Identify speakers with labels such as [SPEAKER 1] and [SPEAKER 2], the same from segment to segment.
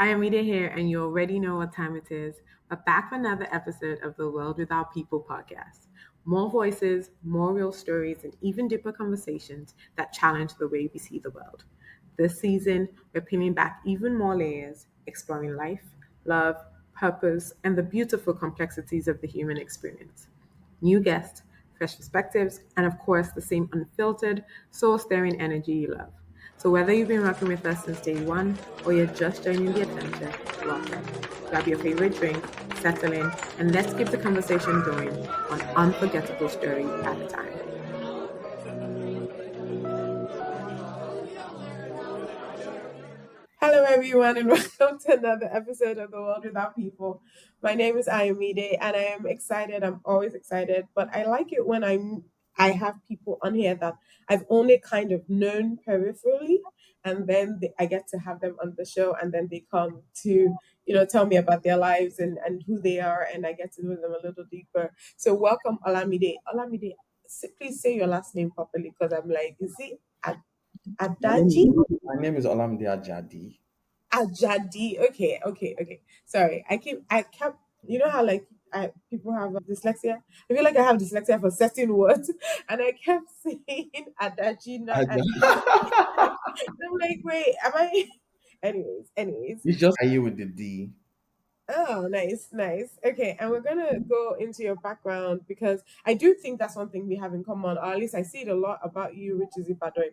[SPEAKER 1] Ayomide here, and you already know what time it is. We're back for another episode of the World Without People podcast. More voices, more real stories, and even deeper conversations that challenge the way we see the world. This season, we're peeling back even more layers, exploring life, love, purpose, and the beautiful complexities of the human experience. New guests, fresh perspectives, and of course, the same unfiltered, soul stirring energy you love. So, whether you've been rocking with us since day one or you're just joining the adventure, welcome. Grab your favorite drink, settle in, and let's keep the conversation going, one unforgettable story at a time. Hello, everyone, and welcome to another episode of The World Without People. My name is Ayomide, and I am excited. I'm always excited, but I like it when I have people on here that I've only kind of known peripherally, and then I get to have them on the show, and then they come to tell me about their lives and who they are, and I get to know them a little deeper. So, welcome, Olamide. Olamide, please say your last name properly because I'm like, is it
[SPEAKER 2] My name
[SPEAKER 1] Adaji?
[SPEAKER 2] is my name is Olamide Ajadi.
[SPEAKER 1] Ajadi. Okay. Sorry. I kept, you know how like people have dyslexia? I feel like I have dyslexia for certain words, and I kept saying Adaji, not Adaji. I'm like, wait, am I? Anyways.
[SPEAKER 2] It's just you with the D.
[SPEAKER 1] Oh, nice. Okay, and we're gonna go into your background because I do think that's one thing we have in common, or at least I see it a lot about you, which is Ibadan.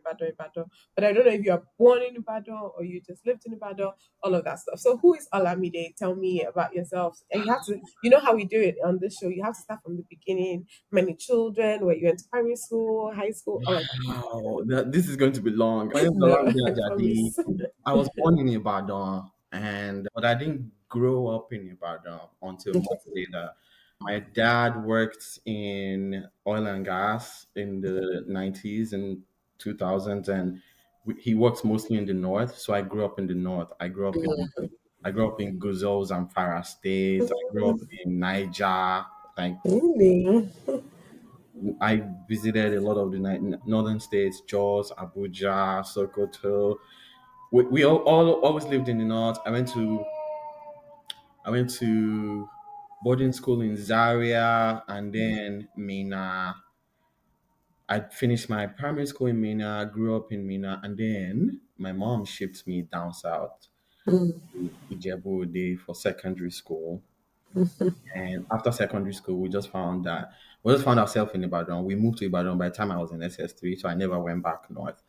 [SPEAKER 1] But I don't know if you are born in Ibadan or you just lived in Ibadan, all of that stuff. So, who is Olamide? Tell me about yourself. And you have to, you know how we do it on this show. You have to start from the beginning. Many children, where you went to primary school, high school, all of
[SPEAKER 2] Wow, this is going to be long. My
[SPEAKER 1] that.
[SPEAKER 2] name is
[SPEAKER 1] No,
[SPEAKER 2] Olamide
[SPEAKER 1] I
[SPEAKER 2] Ajadi.
[SPEAKER 1] promise.
[SPEAKER 2] I was born in Ibadan, but I didn't grow up in Ibadan until much
[SPEAKER 1] Okay.
[SPEAKER 2] later. My dad worked in oil and gas in the 90s and 2000s, and he works mostly in the north. So I grew up in the north. I grew up in Guzos and Farah State. I grew up in Niger. Like
[SPEAKER 1] Really?
[SPEAKER 2] I visited a lot of the northern states, Jos, Abuja, Sokoto. We all always lived in the north. I went to boarding school in Zaria and then Mina. I finished my primary school in Mina, grew up in Mina, and then my mom shipped me down south to Ijebu Ode for secondary school. And after secondary school, we just found ourselves in Ibadan. We moved to Ibadan by the time I was in SS3, so I never went back north.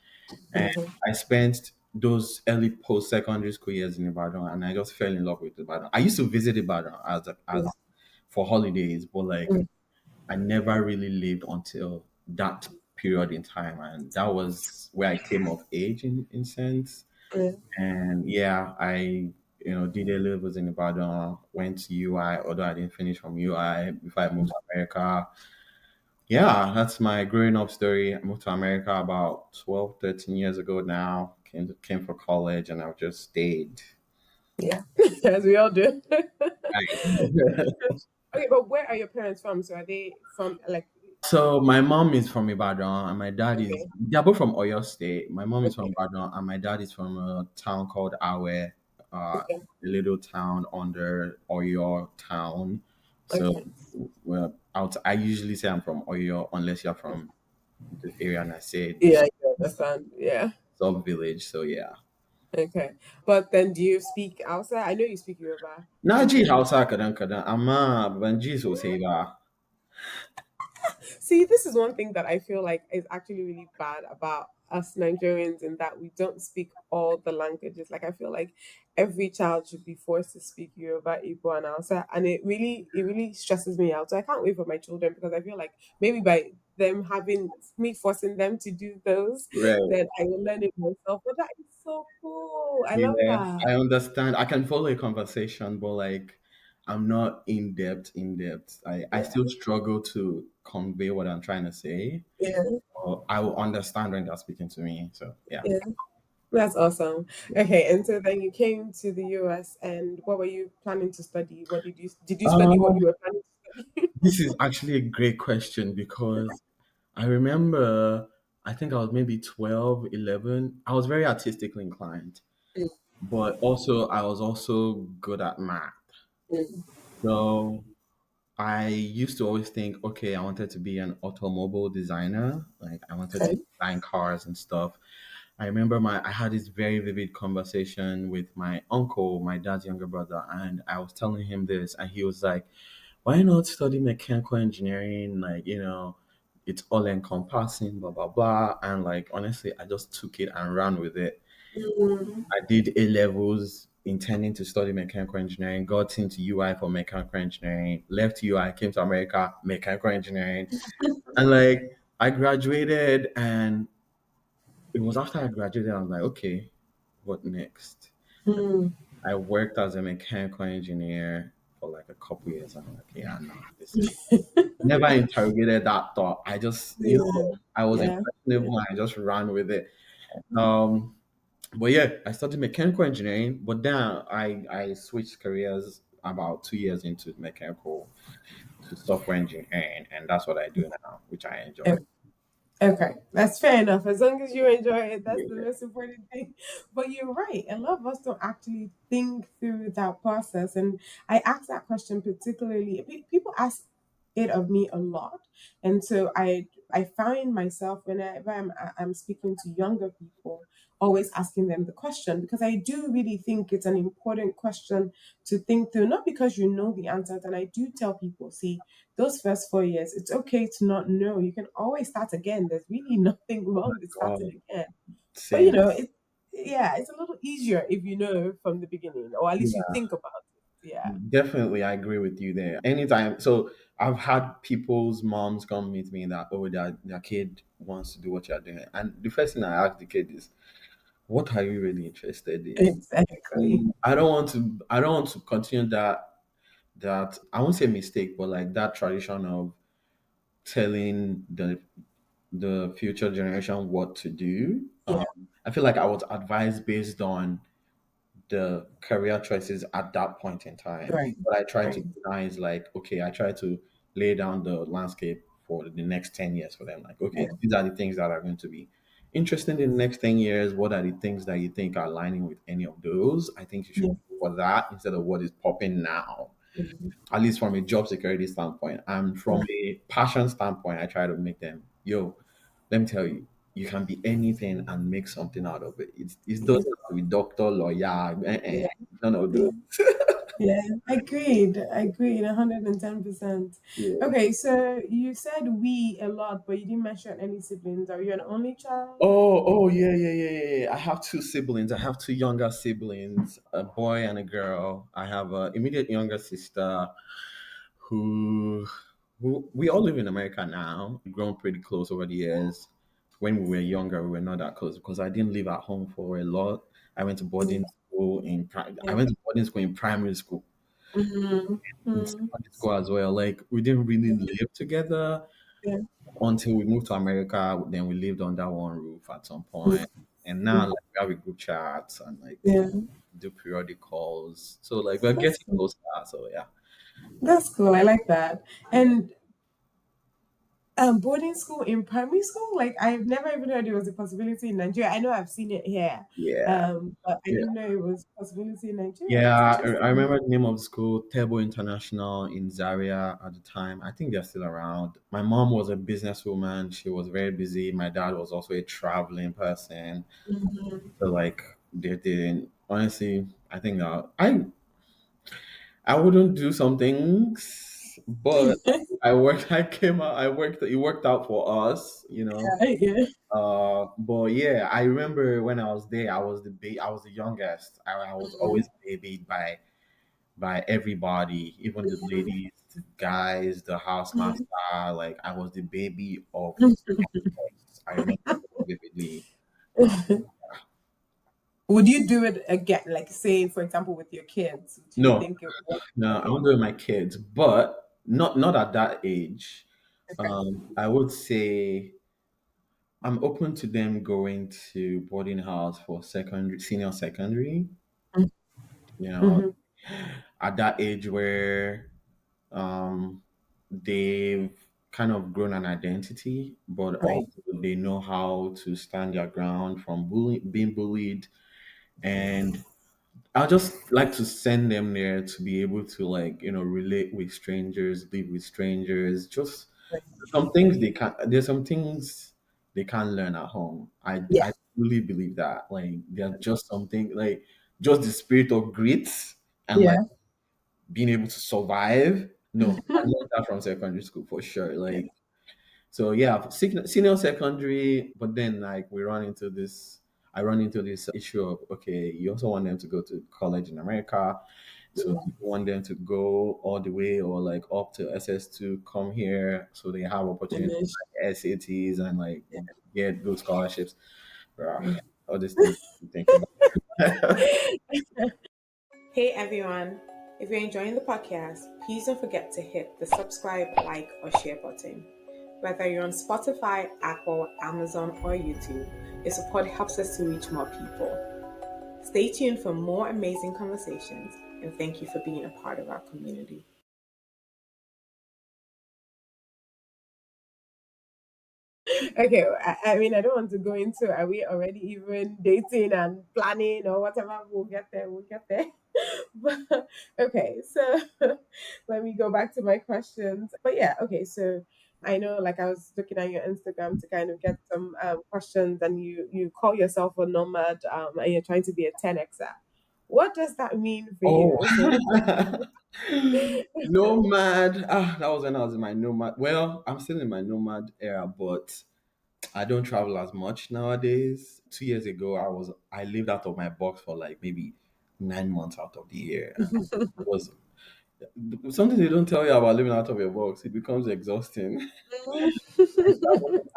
[SPEAKER 2] And I spent those early post secondary school years in Ibadan, and I just fell in love with Ibadan. I used to visit Ibadan as for holidays, but like I never really lived until that period in time, and that was where I came of age in sense.
[SPEAKER 1] Yeah.
[SPEAKER 2] And yeah, I did a little bit in Ibadan, went to UI, although I didn't finish from UI before I moved to America. Yeah, that's my growing up story. I moved to America about 12, 13 years ago now. Came for college and I've just stayed.
[SPEAKER 1] Yeah, as we all do.
[SPEAKER 2] Right.
[SPEAKER 1] Okay, but where are your parents from? So are they from like?
[SPEAKER 2] So my mom is from Ibadan and my dad is
[SPEAKER 1] Okay,
[SPEAKER 2] they're both from Oyo State. My mom is from
[SPEAKER 1] okay,
[SPEAKER 2] Ibadan and my dad is from a town called Awe,
[SPEAKER 1] okay,
[SPEAKER 2] a little town under Oyo town. So
[SPEAKER 1] okay.
[SPEAKER 2] well, I usually say I'm from Oyo unless you're from the area and I say
[SPEAKER 1] Yeah, I can understand. Yeah,
[SPEAKER 2] sub village. So yeah.
[SPEAKER 1] okay. But then, do you speak Hausa? I know you speak Yoruba.
[SPEAKER 2] Na
[SPEAKER 1] Do you
[SPEAKER 2] ji
[SPEAKER 1] speak?
[SPEAKER 2] Hausa kadan kadan amma ban ji sosai ba.
[SPEAKER 1] See, this is one thing that I feel like is actually really bad about us Nigerians in that we don't speak all the languages. Like I feel like every child should be forced to speak Yoruba, Igbo, and Hausa, and it really stresses me out. So I can't wait for my children because I feel like maybe by them having me forcing them to do those,
[SPEAKER 2] Right.
[SPEAKER 1] then I will learn it myself. But that is so cool. I love
[SPEAKER 2] Yeah,
[SPEAKER 1] that.
[SPEAKER 2] I understand. I can follow a conversation, but like I'm not in depth. I
[SPEAKER 1] Yeah,
[SPEAKER 2] still struggle to convey what I'm trying to say.
[SPEAKER 1] yeah,
[SPEAKER 2] Or I will understand when they're speaking to me. So yeah.
[SPEAKER 1] yeah. That's awesome. Okay, and so then you came to the US, and what were you planning to study? What did you study what
[SPEAKER 2] Um,
[SPEAKER 1] you were planning to study?
[SPEAKER 2] this is actually a great question because I remember I think I was maybe 12, 11. I was very artistically inclined. but also I was also good at math.
[SPEAKER 1] Mm.
[SPEAKER 2] So I used to always think, okay, I wanted to be an automobile designer. Like I wanted to
[SPEAKER 1] Okay.
[SPEAKER 2] design cars and stuff. I remember I had this very vivid conversation with my uncle, my dad's younger brother, and I was telling him this, and he was like, "Why not study mechanical engineering? Like, it's all encompassing, blah blah blah." And like honestly, I just took it and ran with it.
[SPEAKER 1] Mm.
[SPEAKER 2] I did A levels intending to study mechanical engineering, got into UI for mechanical engineering, left UI, came to America, mechanical engineering, and like I graduated, and it was after I graduated, I was like, okay, what next?
[SPEAKER 1] Mm.
[SPEAKER 2] I worked as a mechanical engineer for like a couple years. I'm like, yeah, no, this is never interrogated that thought. I just,
[SPEAKER 1] Yeah.
[SPEAKER 2] I was
[SPEAKER 1] Yeah.
[SPEAKER 2] impressionable and I just ran with it. Um, but yeah, I studied mechanical engineering, but then I switched careers about 2 years into mechanical to software engineering, and that's what I do now, which I enjoy.
[SPEAKER 1] Okay, that's fair enough. As long as you enjoy it, that's the
[SPEAKER 2] Yeah.
[SPEAKER 1] most important thing. But you're right. A lot of us don't actually think through that process. And I ask that question particularly. People ask it of me a lot, and so I find myself whenever I'm speaking to younger people, always asking them the question because I do really think it's an important question to think through. Not because you know the answers, and I do tell people, see, those first 4 years, it's okay to not know. You can always start again. There's really nothing wrong with
[SPEAKER 2] God,
[SPEAKER 1] starting again. But
[SPEAKER 2] same.
[SPEAKER 1] yeah, it's a little easier if you know from the beginning, or at least you
[SPEAKER 2] Yeah.
[SPEAKER 1] think about it. Yeah.
[SPEAKER 2] Definitely, I agree with you there. Anytime, so I've had people's moms come meet me that their kid wants to do what you're doing, and the first thing I ask the kid is, "What are you really interested in?"
[SPEAKER 1] Exactly.
[SPEAKER 2] I don't want to continue that I won't say mistake, but like that tradition of telling the future generation what to do.
[SPEAKER 1] Yeah.
[SPEAKER 2] I feel like I was advised based on the career choices at that point in time.
[SPEAKER 1] Right.
[SPEAKER 2] What I try to
[SPEAKER 1] Right.
[SPEAKER 2] do now is like, okay, I try to lay down the landscape for the next 10 years for them. Like, okay,
[SPEAKER 1] Yeah.
[SPEAKER 2] these are the things that are going to be interesting in the next 10 years. What are the things that you think are aligning with any of those? I think you should
[SPEAKER 1] Yeah.
[SPEAKER 2] go for that instead of what is popping now,
[SPEAKER 1] Mhm.
[SPEAKER 2] at least from a job security standpoint. And from
[SPEAKER 1] Yeah.
[SPEAKER 2] a passion standpoint, I try to make them, yo, let me tell you, you can be anything and make something out of it. It
[SPEAKER 1] Yeah.
[SPEAKER 2] doesn't have to be doctor, lawyer,
[SPEAKER 1] Yeah.
[SPEAKER 2] none of those.
[SPEAKER 1] Yeah. Yeah, agreed. Agreed, 110%.
[SPEAKER 2] Yeah.
[SPEAKER 1] Okay, so you said we a lot, but you didn't mention any siblings. Are you an only child?
[SPEAKER 2] Oh, yeah, yeah, yeah, yeah, yeah. I have two siblings. I have two younger siblings, a boy and a girl. I have a immediate younger sister who we all live in America now. We've grown pretty close over the years. When we were younger, we were not that close because I didn't live at home for a lot. I went to
[SPEAKER 1] Mm.
[SPEAKER 2] boarding school I
[SPEAKER 1] Yeah.
[SPEAKER 2] went to boarding school in primary school,
[SPEAKER 1] Mm-hmm.
[SPEAKER 2] in
[SPEAKER 1] Mm.
[SPEAKER 2] secondary school as well. Like we didn't really live together
[SPEAKER 1] Yeah.
[SPEAKER 2] until we moved to America. Then we lived under one roof at some
[SPEAKER 1] Mm.
[SPEAKER 2] point, and now like we have a group chat and like
[SPEAKER 1] Yeah.
[SPEAKER 2] do periodic calls. So like we're
[SPEAKER 1] That's
[SPEAKER 2] getting
[SPEAKER 1] cool.
[SPEAKER 2] closer. So yeah,
[SPEAKER 1] That's cool. I like that. And boarding school in primary school, like I've never even heard it was a possibility in Nigeria. I know I've seen it here,
[SPEAKER 2] yeah,
[SPEAKER 1] but I
[SPEAKER 2] yeah.
[SPEAKER 1] didn't know it was a possibility in Nigeria. That's
[SPEAKER 2] Yeah, I
[SPEAKER 1] interesting.
[SPEAKER 2] remember the name of the school, Tebo International in Zaria at the time. I think they're still around. My mom was a businesswoman. She was very busy. My dad was also a traveling person.
[SPEAKER 1] Hmm.
[SPEAKER 2] So like they didn't honestly, I think I wouldn't do some things, but I worked I came out I worked it worked out for us.
[SPEAKER 1] Yeah.
[SPEAKER 2] But yeah, I remember when I was there, I was the youngest. I was
[SPEAKER 1] Mhm.
[SPEAKER 2] always babied by everybody, even the ladies, the guys, the housemaster. Like I was the baby of campus. I remember vividly.
[SPEAKER 1] Would you do it again? Like, say, for example, with your kids, do you
[SPEAKER 2] No,
[SPEAKER 1] think it would?
[SPEAKER 2] no, I
[SPEAKER 1] Okay.
[SPEAKER 2] won't do it with my kids, but not at that age.
[SPEAKER 1] Okay.
[SPEAKER 2] I would say I'm open to them going to boarding house for secondary, senior secondary. You know,
[SPEAKER 1] Mm-hmm.
[SPEAKER 2] at that age where they've kind of grown an identity, but
[SPEAKER 1] Right.
[SPEAKER 2] also they know how to stand their ground from being bullied, and I just like to send them there to be able to like relate with strangers, live with strangers. Just some things they can. There's some things they can't learn at home.
[SPEAKER 1] Yeah.
[SPEAKER 2] I really believe that. Like there's just something like just the spirit of grit and like
[SPEAKER 1] Yeah.
[SPEAKER 2] being able to survive. No, I learned that from secondary school for sure.
[SPEAKER 1] Yeah.
[SPEAKER 2] Like so, yeah, senior secondary. But then like we run into this. I run into this issue of okay, you also want them to go to college in America, so
[SPEAKER 1] Yeah.
[SPEAKER 2] you want them to go all the way or like up to SS2, come here, so they have opportunities
[SPEAKER 1] Finish.
[SPEAKER 2] like SATs and like
[SPEAKER 1] Yeah.
[SPEAKER 2] get good scholarships. Bruh, all these things you think about.
[SPEAKER 1] Hey everyone, if you're enjoying the podcast, please don't forget to hit the subscribe, like, or share button. Whether you're on Spotify, Apple, Amazon, or YouTube, your support helps us to reach more people. Stay tuned for more amazing conversations, and thank you for being a part of our community. Okay, I mean, I don't want to go into are we already even dating and planning or whatever. We'll get there. We'll get there. But, okay, so let me go back to my questions. But yeah, okay, so I know, like, I was looking at your Instagram to kind of get some questions, and you call yourself a nomad, and you're trying to be a 10xer. What does that mean for
[SPEAKER 2] Oh,
[SPEAKER 1] you? So,
[SPEAKER 2] nomad. Ah, that was when I was in my nomad. Well, I'm still in my nomad era, but I don't travel as much nowadays. 2 years ago, I lived out of my box for like maybe 9 months out of the year. It was something they don't tell you about living out of your box. It becomes exhausting. I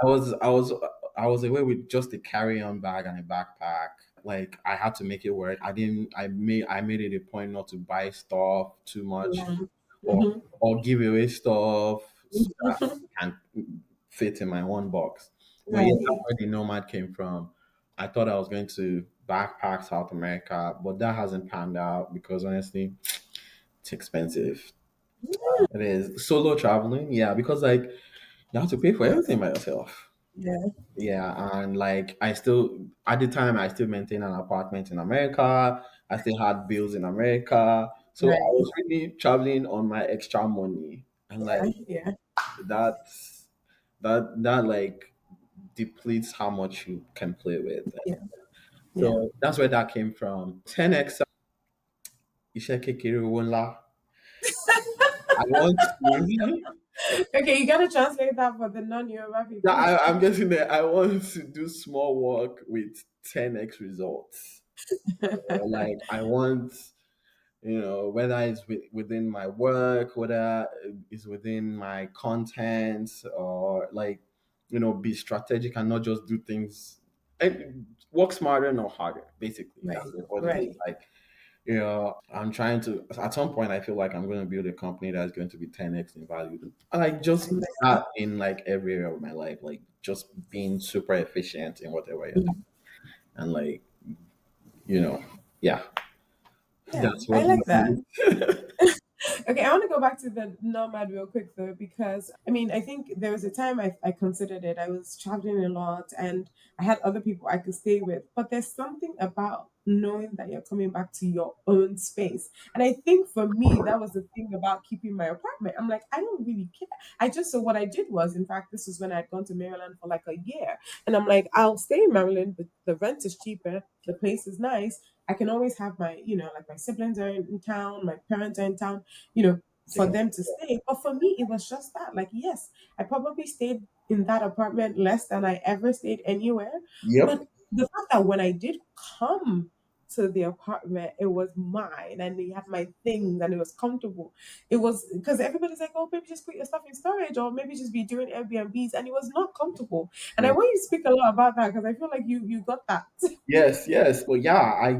[SPEAKER 2] was I was I was away with just a carry-on bag and a backpack. Like I had to make it work. I made it a point not to buy stuff too much
[SPEAKER 1] yeah.
[SPEAKER 2] or
[SPEAKER 1] Mhm.
[SPEAKER 2] give away stuff so that it can fit in my one box. But yeah, that's
[SPEAKER 1] Right.
[SPEAKER 2] where the nomad came from. I thought I was going to backpack South America, but that hasn't panned out because honestly, it's expensive. It is solo traveling, yeah, because like you have to pay for everything by yourself.
[SPEAKER 1] Yeah.
[SPEAKER 2] Yeah, and like I still at the time I still maintained an apartment in America. I still had bills in America. So I
[SPEAKER 1] Right.
[SPEAKER 2] was really traveling on my extra money. And like
[SPEAKER 1] Yeah. Yeah.
[SPEAKER 2] that that like depletes how much you can play with.
[SPEAKER 1] Yeah. Yeah.
[SPEAKER 2] So that's where that came from. 10x iṣẹ́ kékeré owó ńlá. I want to
[SPEAKER 1] Okay, you gotta translate that for the non-Yoruba
[SPEAKER 2] yeah,
[SPEAKER 1] people.
[SPEAKER 2] I'm guessing that I want to do small work with 10x results. Like I want whether it's within my work, whether it's within my content, or like be strategic and not just do things and work smarter, not harder. Basically,
[SPEAKER 1] Right.
[SPEAKER 2] that's what it is.
[SPEAKER 1] Right.
[SPEAKER 2] Like I'm trying to. At some point, I feel like I'm going to build a company that's going to be 10x in value. Like just that in like every area of my life, like just being super efficient in whatever you're doing, and like you know, yeah,
[SPEAKER 1] Yeah,
[SPEAKER 2] that's
[SPEAKER 1] I
[SPEAKER 2] what.
[SPEAKER 1] like that. Okay, I want to go back to the nomad real quick though, because I mean, I think there was a time I considered it. I was traveling a lot and I had other people I could stay with, but there's something about knowing that you're coming back to your own space. And I think for me, that was the thing about keeping my apartment. I'm like, I don't really care. So what I did was, in fact, this is when I'd gone to Maryland for like a year. And I'm like, I'll stay in Maryland, but the rent is cheaper, the place is nice. I can always have like my siblings are in town, my parents are in town, for
[SPEAKER 2] Yeah.
[SPEAKER 1] them to stay. But for me, it was just that. Like, yes, I probably stayed in that apartment less than I ever stayed anywhere. But
[SPEAKER 2] Yep.
[SPEAKER 1] the fact that when I did come to the apartment, it was mine and it had my things and it was comfortable. It was because everybody's like, oh, maybe just put your stuff in storage or maybe just be doing Airbnbs. And it was not comfortable. And I
[SPEAKER 2] Mm.
[SPEAKER 1] want you to speak a lot about that because I feel like you got that.
[SPEAKER 2] Yes, yes. But yeah, I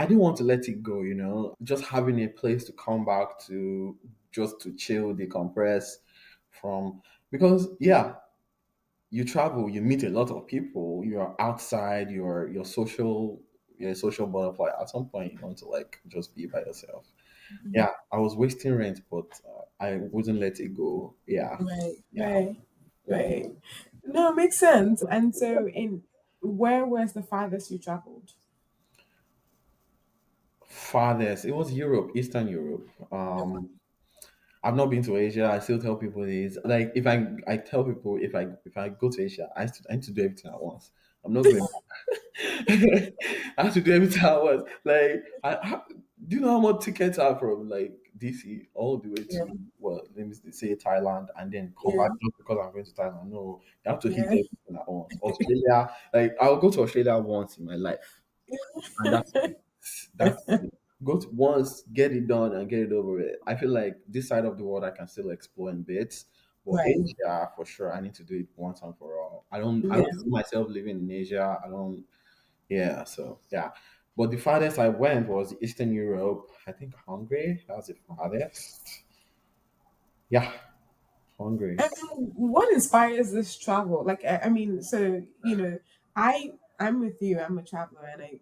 [SPEAKER 2] didn't want to let it go, just having a place to come back to, just to chill, decompress from, because yeah, you travel, you meet a lot of people, you're outside, you're a social butterfly. At some point, you want to like just be by yourself. Yeah, I was wasting rent, but I wouldn't let it go. Yeah,
[SPEAKER 1] Right,
[SPEAKER 2] yeah.
[SPEAKER 1] right, right. No, makes sense. And so, in where was the farthest you traveled?
[SPEAKER 2] Farthest, it was Europe, Eastern Europe. I've not been to Asia. I still tell people this. Like if I tell people if I go to Asia, I need to do everything at once. I'm not going. I have to do everything at once. Like do you know how much tickets are from like DC all the way
[SPEAKER 1] Yeah,
[SPEAKER 2] to what? Let me say Thailand, and then come
[SPEAKER 1] yeah,
[SPEAKER 2] back just because I'm going to Thailand. No, you have to hit
[SPEAKER 1] yeah,
[SPEAKER 2] everything at once. Australia, like I'll go to Australia once in my life, and that's it. Go to once, get it done, and get it over with. I feel like this side of the world I can still explore in bits, but
[SPEAKER 1] right.
[SPEAKER 2] Asia for sure I need to do it once and for all. I don't
[SPEAKER 1] Yeah.
[SPEAKER 2] see myself living in Asia. I don't. Yeah, so yeah. But the farthest I went was Eastern Europe. I think Hungary. That was the farthest. Yeah, Hungary.
[SPEAKER 1] And what inspires this travel? Like, I mean, so I'm with you. I'm a traveler, and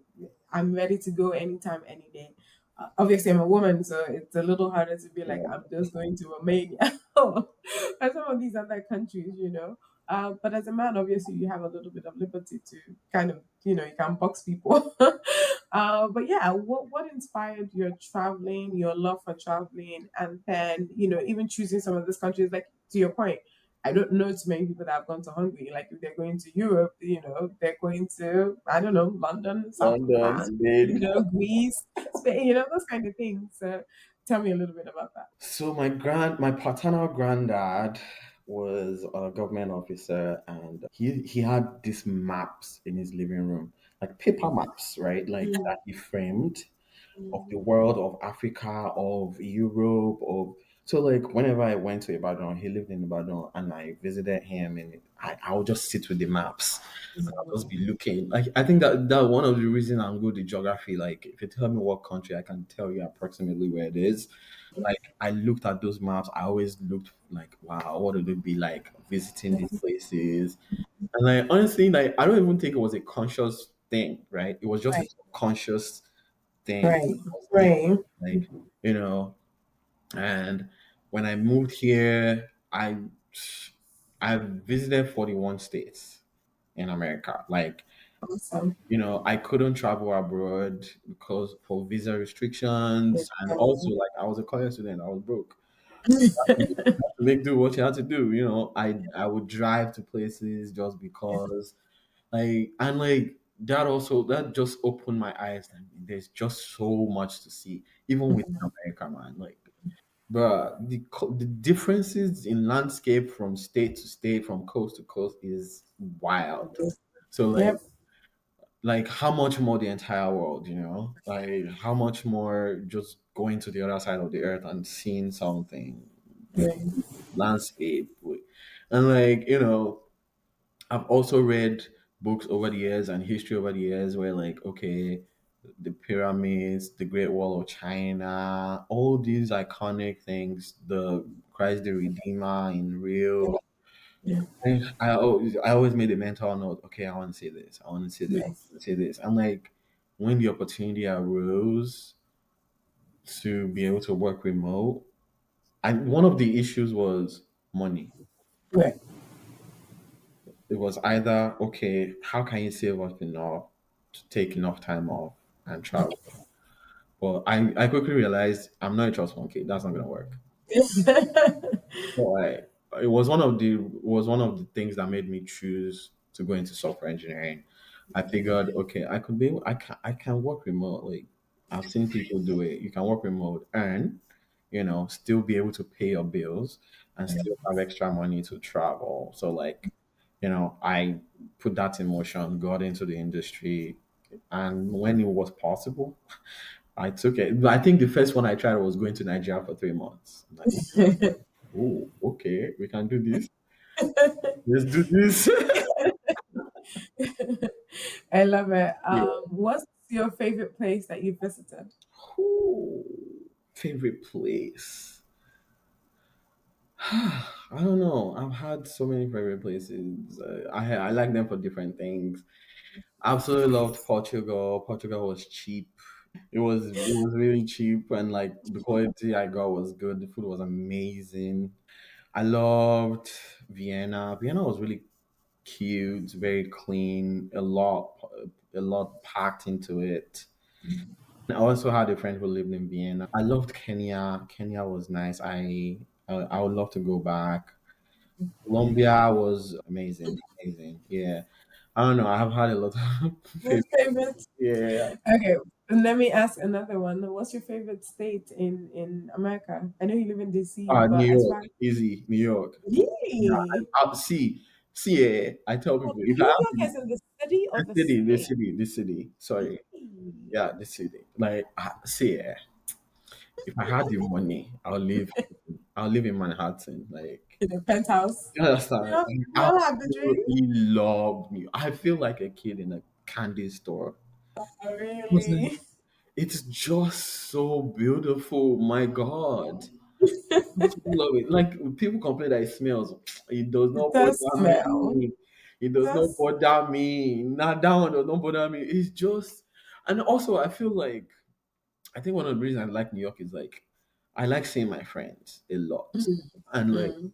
[SPEAKER 1] I'm ready to go anytime, any day. Obviously, I'm a woman, so it's a little harder to be like,
[SPEAKER 2] Yeah.
[SPEAKER 1] I'm just going to Romania or some of these other countries. But as a man, obviously, you have a little bit of liberty to kind of, you can box people. But yeah, what inspired your traveling, your love for traveling, and then even choosing some of these countries? Like to your point, I don't know too many people that have gone to Hungary. Like if they're going to Europe, they're going to I don't know London, south of
[SPEAKER 2] London,
[SPEAKER 1] France,
[SPEAKER 2] Spain.
[SPEAKER 1] Greece, Spain, those kind of things. So tell me a little bit about that.
[SPEAKER 2] So my paternal granddad was a government officer, and he had these maps in his living room, like paper maps, right? Like that he framed of the world, of Africa, of Europe, of so like whenever I went to Ibadan, he lived in Ibadan, and I visited him, and I would just sit with the maps. I'll just be looking. Like I think that one of the reasons I'm good at geography. Like if you tell me what country, I can tell you approximately where it is. Like I looked at those maps, I always looked like, wow, what would it be like visiting these places? And like honestly, like I don't even think it was a conscious thing, right? It was just a
[SPEAKER 1] Right,
[SPEAKER 2] subconscious thing.
[SPEAKER 1] right,
[SPEAKER 2] I was thinking,
[SPEAKER 1] right.
[SPEAKER 2] like, you know, and when I moved here, I visited 41 states in America. Like,
[SPEAKER 1] Awesome.
[SPEAKER 2] I couldn't travel abroad because for visa restrictions, and also like I was a college student, I was broke. To make do what you had to do. I would drive to places just because, like that just opened my eyes. And there's just so much to see, even with America, man. Like, but the differences in landscape from state to state, from coast to coast, is wild. So
[SPEAKER 1] Yep.
[SPEAKER 2] like how much more the entire world, like how much more just going to the other side of the earth and seeing something,
[SPEAKER 1] Right.
[SPEAKER 2] landscape. And like, I've also read books over the years and history over the years where like, okay, the pyramids, the Great Wall of China, all these iconic things, the Christ the Redeemer in real.
[SPEAKER 1] Yeah.
[SPEAKER 2] I always made a mental note. Okay, I want to say this. I want to say this. I
[SPEAKER 1] Yes.
[SPEAKER 2] want to say this. And like when the opportunity arose to be able to work remote, and one of the issues was money.
[SPEAKER 1] Right.
[SPEAKER 2] It was either okay, how can you save up enough to take enough time off and travel? But I quickly realized I'm not a trust monkey. That's not gonna work. So it was one of the things that made me choose to go into software engineering. I figured, okay, I can work remotely. I've seen people do it. You can work remote, earn, still be able to pay your bills and still have extra money to travel. So like, I put that in motion, got into the industry, and when it was possible, I took it. But I think the first one I tried was going to Nigeria for 3 months. I'm like, oh, okay, we can do this. Let's do this.
[SPEAKER 1] I love it.
[SPEAKER 2] Yeah.
[SPEAKER 1] What's your favorite place that you visited?
[SPEAKER 2] Ooh, favorite place. I don't know. I've had so many favorite places. I like them for different things. Absolutely loved Portugal. Portugal was cheap. It was really cheap, and like the quality I got was good. The food was amazing. I loved Vienna. Vienna was really cute, very clean, a lot packed into it. I also had a friend who lived in Vienna. I loved Kenya. Kenya was nice. I would love to go back. Colombia was amazing, amazing. Yeah, I don't know. I have had a lot of
[SPEAKER 1] Your
[SPEAKER 2] favorites.
[SPEAKER 1] favorite?
[SPEAKER 2] Yeah.
[SPEAKER 1] Okay, and let me ask another one. What's your favorite state in America? I know you live in DC,
[SPEAKER 2] New
[SPEAKER 1] but as
[SPEAKER 2] York,
[SPEAKER 1] far
[SPEAKER 2] easy. New York. Yeah,
[SPEAKER 1] really,
[SPEAKER 2] see. I tell
[SPEAKER 1] oh,
[SPEAKER 2] people if I
[SPEAKER 1] New
[SPEAKER 2] have
[SPEAKER 1] York
[SPEAKER 2] to,
[SPEAKER 1] is in the city or the state?
[SPEAKER 2] the city. Sorry,
[SPEAKER 1] Really?
[SPEAKER 2] yeah, the city. Like, see, if I had the money, I'll live in Manhattan. Like,
[SPEAKER 1] In a penthouse.
[SPEAKER 2] you understand?
[SPEAKER 1] You
[SPEAKER 2] I
[SPEAKER 1] all have the dream.
[SPEAKER 2] absolutely love New. I feel like a kid in a candy store.
[SPEAKER 1] Oh,
[SPEAKER 2] Because, like,
[SPEAKER 1] really?
[SPEAKER 2] it's just so beautiful. My God. Just love it. Like people complain that it smells. It does
[SPEAKER 1] It
[SPEAKER 2] not
[SPEAKER 1] does
[SPEAKER 2] bother
[SPEAKER 1] smell.
[SPEAKER 2] me. It does not
[SPEAKER 1] Does
[SPEAKER 2] bother me. Not that one does not bother me. It's just, and also I feel like I think one of the reasons I like New York is like I like seeing my friends a lot, and like
[SPEAKER 1] mm,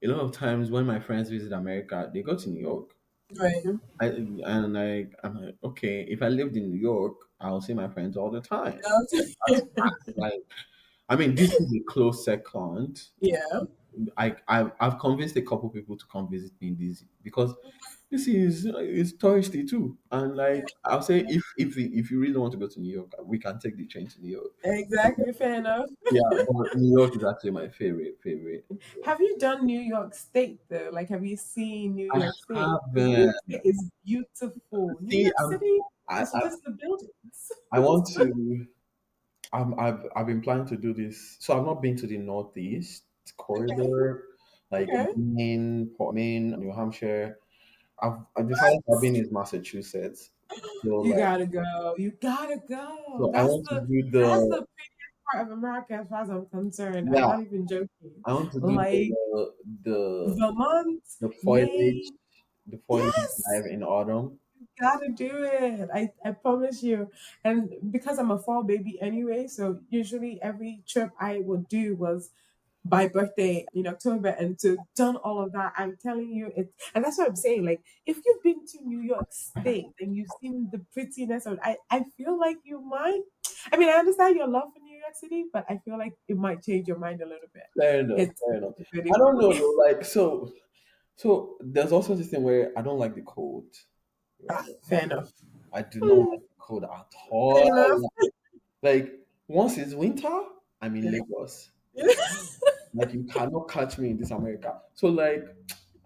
[SPEAKER 2] a lot of times when my friends visit America, they go to New York.
[SPEAKER 1] right.
[SPEAKER 2] I'm like, okay, if I lived in New York, I'll see my friends all the time. That's like, I mean, this is a close second.
[SPEAKER 1] Yeah.
[SPEAKER 2] I've convinced a couple people to come visit me in this because this is it's touristy too. And like I'll say, if you really want to go to New York, we can take the train to New York.
[SPEAKER 1] Exactly. Fair enough.
[SPEAKER 2] Yeah, but New York is actually my favorite.
[SPEAKER 1] Have you done New York State though? Like, have you seen New
[SPEAKER 2] I
[SPEAKER 1] York State? New
[SPEAKER 2] haven't.
[SPEAKER 1] York State is beautiful. New
[SPEAKER 2] See,
[SPEAKER 1] York City
[SPEAKER 2] I,
[SPEAKER 1] is
[SPEAKER 2] I
[SPEAKER 1] just the buildings.
[SPEAKER 2] I want to. I've been planning to do this. So I've not been to the Northeast
[SPEAKER 1] Okay.
[SPEAKER 2] corridor, like
[SPEAKER 1] Okay.
[SPEAKER 2] Maine, New Hampshire. The farthest I've
[SPEAKER 1] What?
[SPEAKER 2] been is Massachusetts. So
[SPEAKER 1] You
[SPEAKER 2] like,
[SPEAKER 1] gotta go. You gotta go.
[SPEAKER 2] so I want to do
[SPEAKER 1] That's the
[SPEAKER 2] the
[SPEAKER 1] prettiest part of America as far as I'm concerned. I'm
[SPEAKER 2] yeah,
[SPEAKER 1] not even joking.
[SPEAKER 2] I want to do
[SPEAKER 1] Like
[SPEAKER 2] the
[SPEAKER 1] Vermont,
[SPEAKER 2] the foliage,
[SPEAKER 1] Maine.
[SPEAKER 2] the foliage
[SPEAKER 1] Yes.
[SPEAKER 2] live in autumn.
[SPEAKER 1] Gotta do it. I promise you. And because I'm a fall baby anyway, so usually every trip I would do was by birthday in October, and to done all of that, I'm telling you it. And that's what I'm saying. Like, if you've been to New York State and you've seen the prettiness of, I feel like you might. I mean, I understand your love for New York City, but I feel like it might change your mind a little bit.
[SPEAKER 2] Fair enough,
[SPEAKER 1] It's
[SPEAKER 2] fair enough.
[SPEAKER 1] really
[SPEAKER 2] I don't know
[SPEAKER 1] pretty.
[SPEAKER 2] though, like so there's also this thing where I don't like the cold. Right?
[SPEAKER 1] Ah, fair enough.
[SPEAKER 2] I do not
[SPEAKER 1] Hmm,
[SPEAKER 2] like the cold at
[SPEAKER 1] fair enough.
[SPEAKER 2] all. Like once it's winter, I'm in
[SPEAKER 1] Yeah.
[SPEAKER 2] Lagos. Like you cannot catch me in this America. So like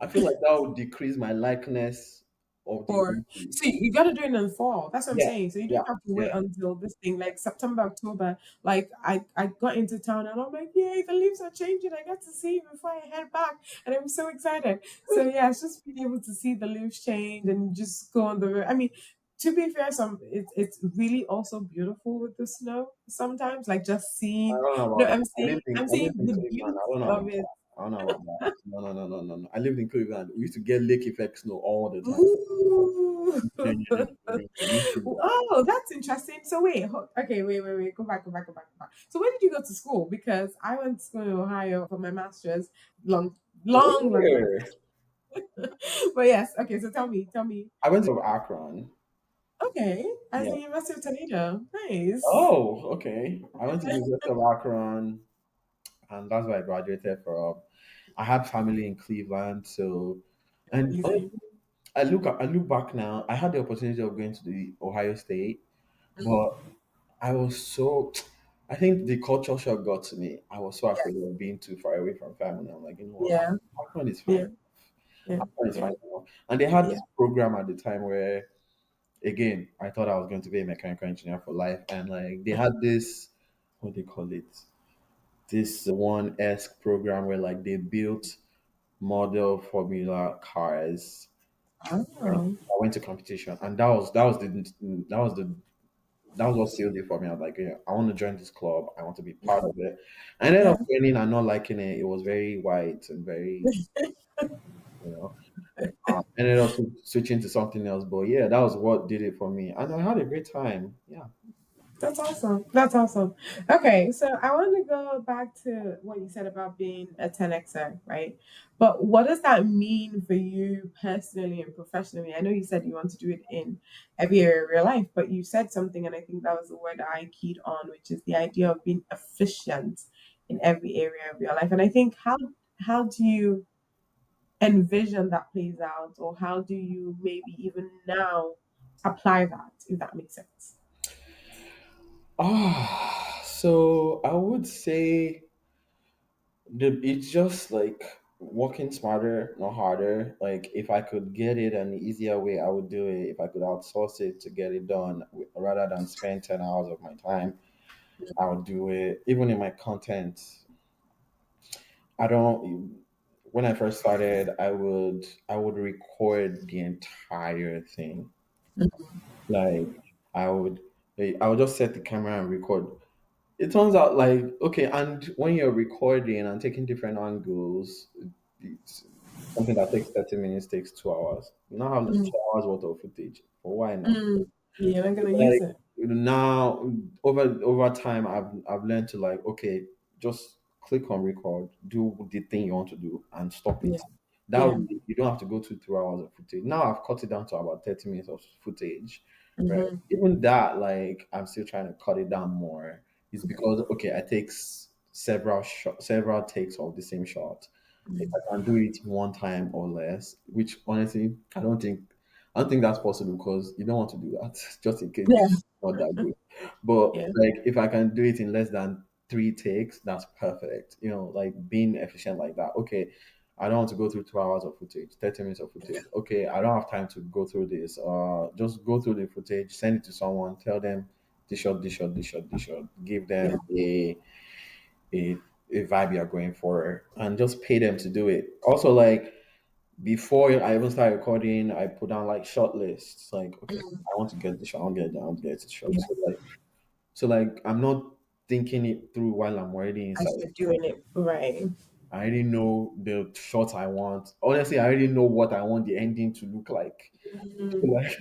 [SPEAKER 2] I feel like that would decrease my likeness of the
[SPEAKER 1] Or
[SPEAKER 2] country.
[SPEAKER 1] see, you gotta do it in the fall. That's what I'm
[SPEAKER 2] Yeah,
[SPEAKER 1] saying. So you
[SPEAKER 2] yeah,
[SPEAKER 1] don't have to wait
[SPEAKER 2] yeah.
[SPEAKER 1] until this thing like September, October. Like I got into town and I'm like, yay, the leaves are changing. I got to see it before I head back. And I'm so excited. So yeah, it's just being able to see the leaves change and just go on the road. I mean, to be fair, it's really also beautiful with the snow sometimes. Like just
[SPEAKER 2] I
[SPEAKER 1] seeing
[SPEAKER 2] don't know
[SPEAKER 1] no,
[SPEAKER 2] about that.
[SPEAKER 1] I'm
[SPEAKER 2] I lived
[SPEAKER 1] seeing
[SPEAKER 2] in
[SPEAKER 1] the
[SPEAKER 2] Cleveland. I don't
[SPEAKER 1] beauty
[SPEAKER 2] know
[SPEAKER 1] of
[SPEAKER 2] about
[SPEAKER 1] it.
[SPEAKER 2] that. I don't know about that. No. I lived in Cleveland. We used to get lake effect snow all the time.
[SPEAKER 1] Ooh.
[SPEAKER 2] You see that.
[SPEAKER 1] Oh, that's interesting. So wait, okay, wait. Go back. So where did you go to school? Because I went to school in Ohio for my master's long time.
[SPEAKER 2] Where?
[SPEAKER 1] But yes, okay. So tell me.
[SPEAKER 2] I went to Akron.
[SPEAKER 1] Okay, as
[SPEAKER 2] Yeah.
[SPEAKER 1] the University of Toledo. Nice.
[SPEAKER 2] Oh, okay. I went to the University of Akron, and that's where I graduated from. I had family in Cleveland, so and
[SPEAKER 1] Amazing.
[SPEAKER 2] I look back now. I had the opportunity of going to the Ohio State, but I was so. I think the culture shock got to me. I was so afraid of being too far away from family. I'm like, you know what?
[SPEAKER 1] Yeah,
[SPEAKER 2] Akron is fine.
[SPEAKER 1] yeah, yeah,
[SPEAKER 2] Akron is
[SPEAKER 1] yeah,
[SPEAKER 2] fine now. And they had
[SPEAKER 1] yeah.
[SPEAKER 2] this program at the time where, again, I thought I was going to be a mechanical engineer for life, and like they had this, what do they call it? This one esque program where like they built model formula cars. And
[SPEAKER 1] Oh,
[SPEAKER 2] I went to competition, and that was what sealed it for me. I was like, yeah, I want to join this club. I want to be part of it. I ended
[SPEAKER 1] yeah.
[SPEAKER 2] up joining and not liking it. It was very white and very, you know. Ended up switching to something else. But yeah, that was what did it for me, and I had a great time. Yeah,
[SPEAKER 1] That's awesome. That's awesome. Okay, so I want to go back to what you said about being a 10xer, right? But what does that mean for you personally and professionally? I know you said you want to do it in every area of your life, but you said something, and I think that was the word I keyed on, which is the idea of being efficient in every area of your life. And I think how do you envision that plays out, or how do you maybe even now apply that, if that makes sense?
[SPEAKER 2] So I would say it's just like working smarter, not harder. Like if I could get it an easier way, I would do it. If I could outsource it to get it done rather than spend 10 hours of my time, I would do it. Even in my content, I don't. When I first started, I would record the entire thing. Like I would just set the camera and record. It turns out like okay, and when you're recording and taking different angles, it's something that takes 30 minutes takes 2 hours. You now have 2 hours worth of footage. For why not?
[SPEAKER 1] Mm, yeah, I'm gonna use
[SPEAKER 2] Like
[SPEAKER 1] it.
[SPEAKER 2] now over time I've learned to like okay, just click on record, do the thing you want to do and stop
[SPEAKER 1] Yeah,
[SPEAKER 2] it. That
[SPEAKER 1] yeah.
[SPEAKER 2] way you don't have to go to 3 hours of footage. Now I've cut it down to about 30 minutes of footage, right?
[SPEAKER 1] Mm-hmm.
[SPEAKER 2] Even that, like I'm still trying to cut it down more. It's because okay, I take several takes of the same shot. If I can do it one time or less, which honestly I don't think that's possible because you don't want to do that just in case
[SPEAKER 1] Yeah,
[SPEAKER 2] it's not that good. But
[SPEAKER 1] yeah,
[SPEAKER 2] like if I can do it in less than three takes, that's perfect. Like being efficient like that. Okay, I don't want to go through 2 hours of footage, 30 minutes of footage. Okay, I don't have time to go through this. Just go through the footage, send it to someone, tell them this shot, this shot, this shot, this shot. Give
[SPEAKER 1] yeah.
[SPEAKER 2] them a a vibe you're going for, and just pay them to do it. Also, like before I even start recording, I put down like short lists. Like, okay,
[SPEAKER 1] Mm,
[SPEAKER 2] I want to get the shot, I want to get it down, I want to get it short.
[SPEAKER 1] yeah.
[SPEAKER 2] So like I'm not thinking it through while I'm already
[SPEAKER 1] As
[SPEAKER 2] inside.
[SPEAKER 1] you're doing it, right?
[SPEAKER 2] I already know the shot I want. Honestly, I already know what I want the ending to look like. So
[SPEAKER 1] Mm,
[SPEAKER 2] like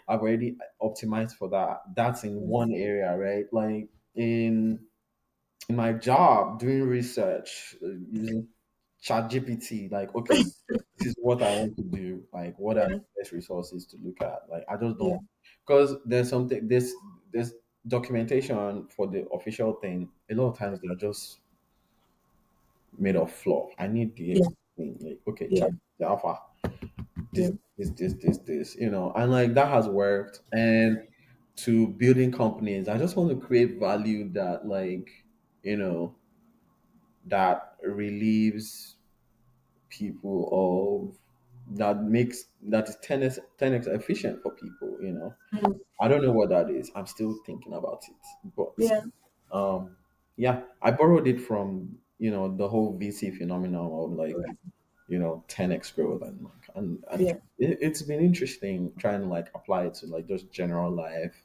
[SPEAKER 2] I've already optimized for that. That's in one area, right? Like in my job doing research using ChatGPT, like, okay, this is what I want to do. Like, what are
[SPEAKER 1] yeah,
[SPEAKER 2] the best resources to look at? Like, I just
[SPEAKER 1] yeah,
[SPEAKER 2] don't because there's something there's documentation for the official thing. A lot of times they're just made of fluff. I need the
[SPEAKER 1] yeah,
[SPEAKER 2] exact thing. Like, okay,
[SPEAKER 1] yeah,
[SPEAKER 2] chat the alpha,
[SPEAKER 1] yeah,
[SPEAKER 2] this, and like that has worked. And to building companies, I just want to create value that like, you know, that relieves people of that is 10x efficient for people.
[SPEAKER 1] mm,
[SPEAKER 2] I don't know what that is. I'm still thinking about it. But
[SPEAKER 1] yeah,
[SPEAKER 2] yeah, I borrowed it from the whole VC phenomenon of like
[SPEAKER 1] right,
[SPEAKER 2] 10x growth and
[SPEAKER 1] yeah,
[SPEAKER 2] it's been interesting trying to like apply it to like just general life.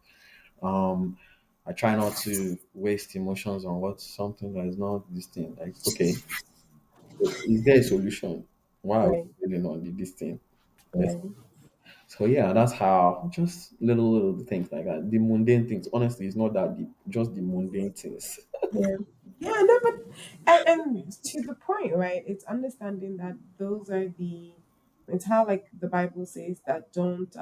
[SPEAKER 2] um I try not to waste emotions on what's something that is not this thing. Like, okay, is there a solution? Why are we
[SPEAKER 1] right,
[SPEAKER 2] failing on this thing? Let's,
[SPEAKER 1] right.
[SPEAKER 2] so yeah, that's how just little things like that. The mundane things. Honestly, it's not that deep. Just the mundane things.
[SPEAKER 1] Yeah, yeah. No, but and to the point, right? It's understanding that those are the. It's how like the Bible says that don't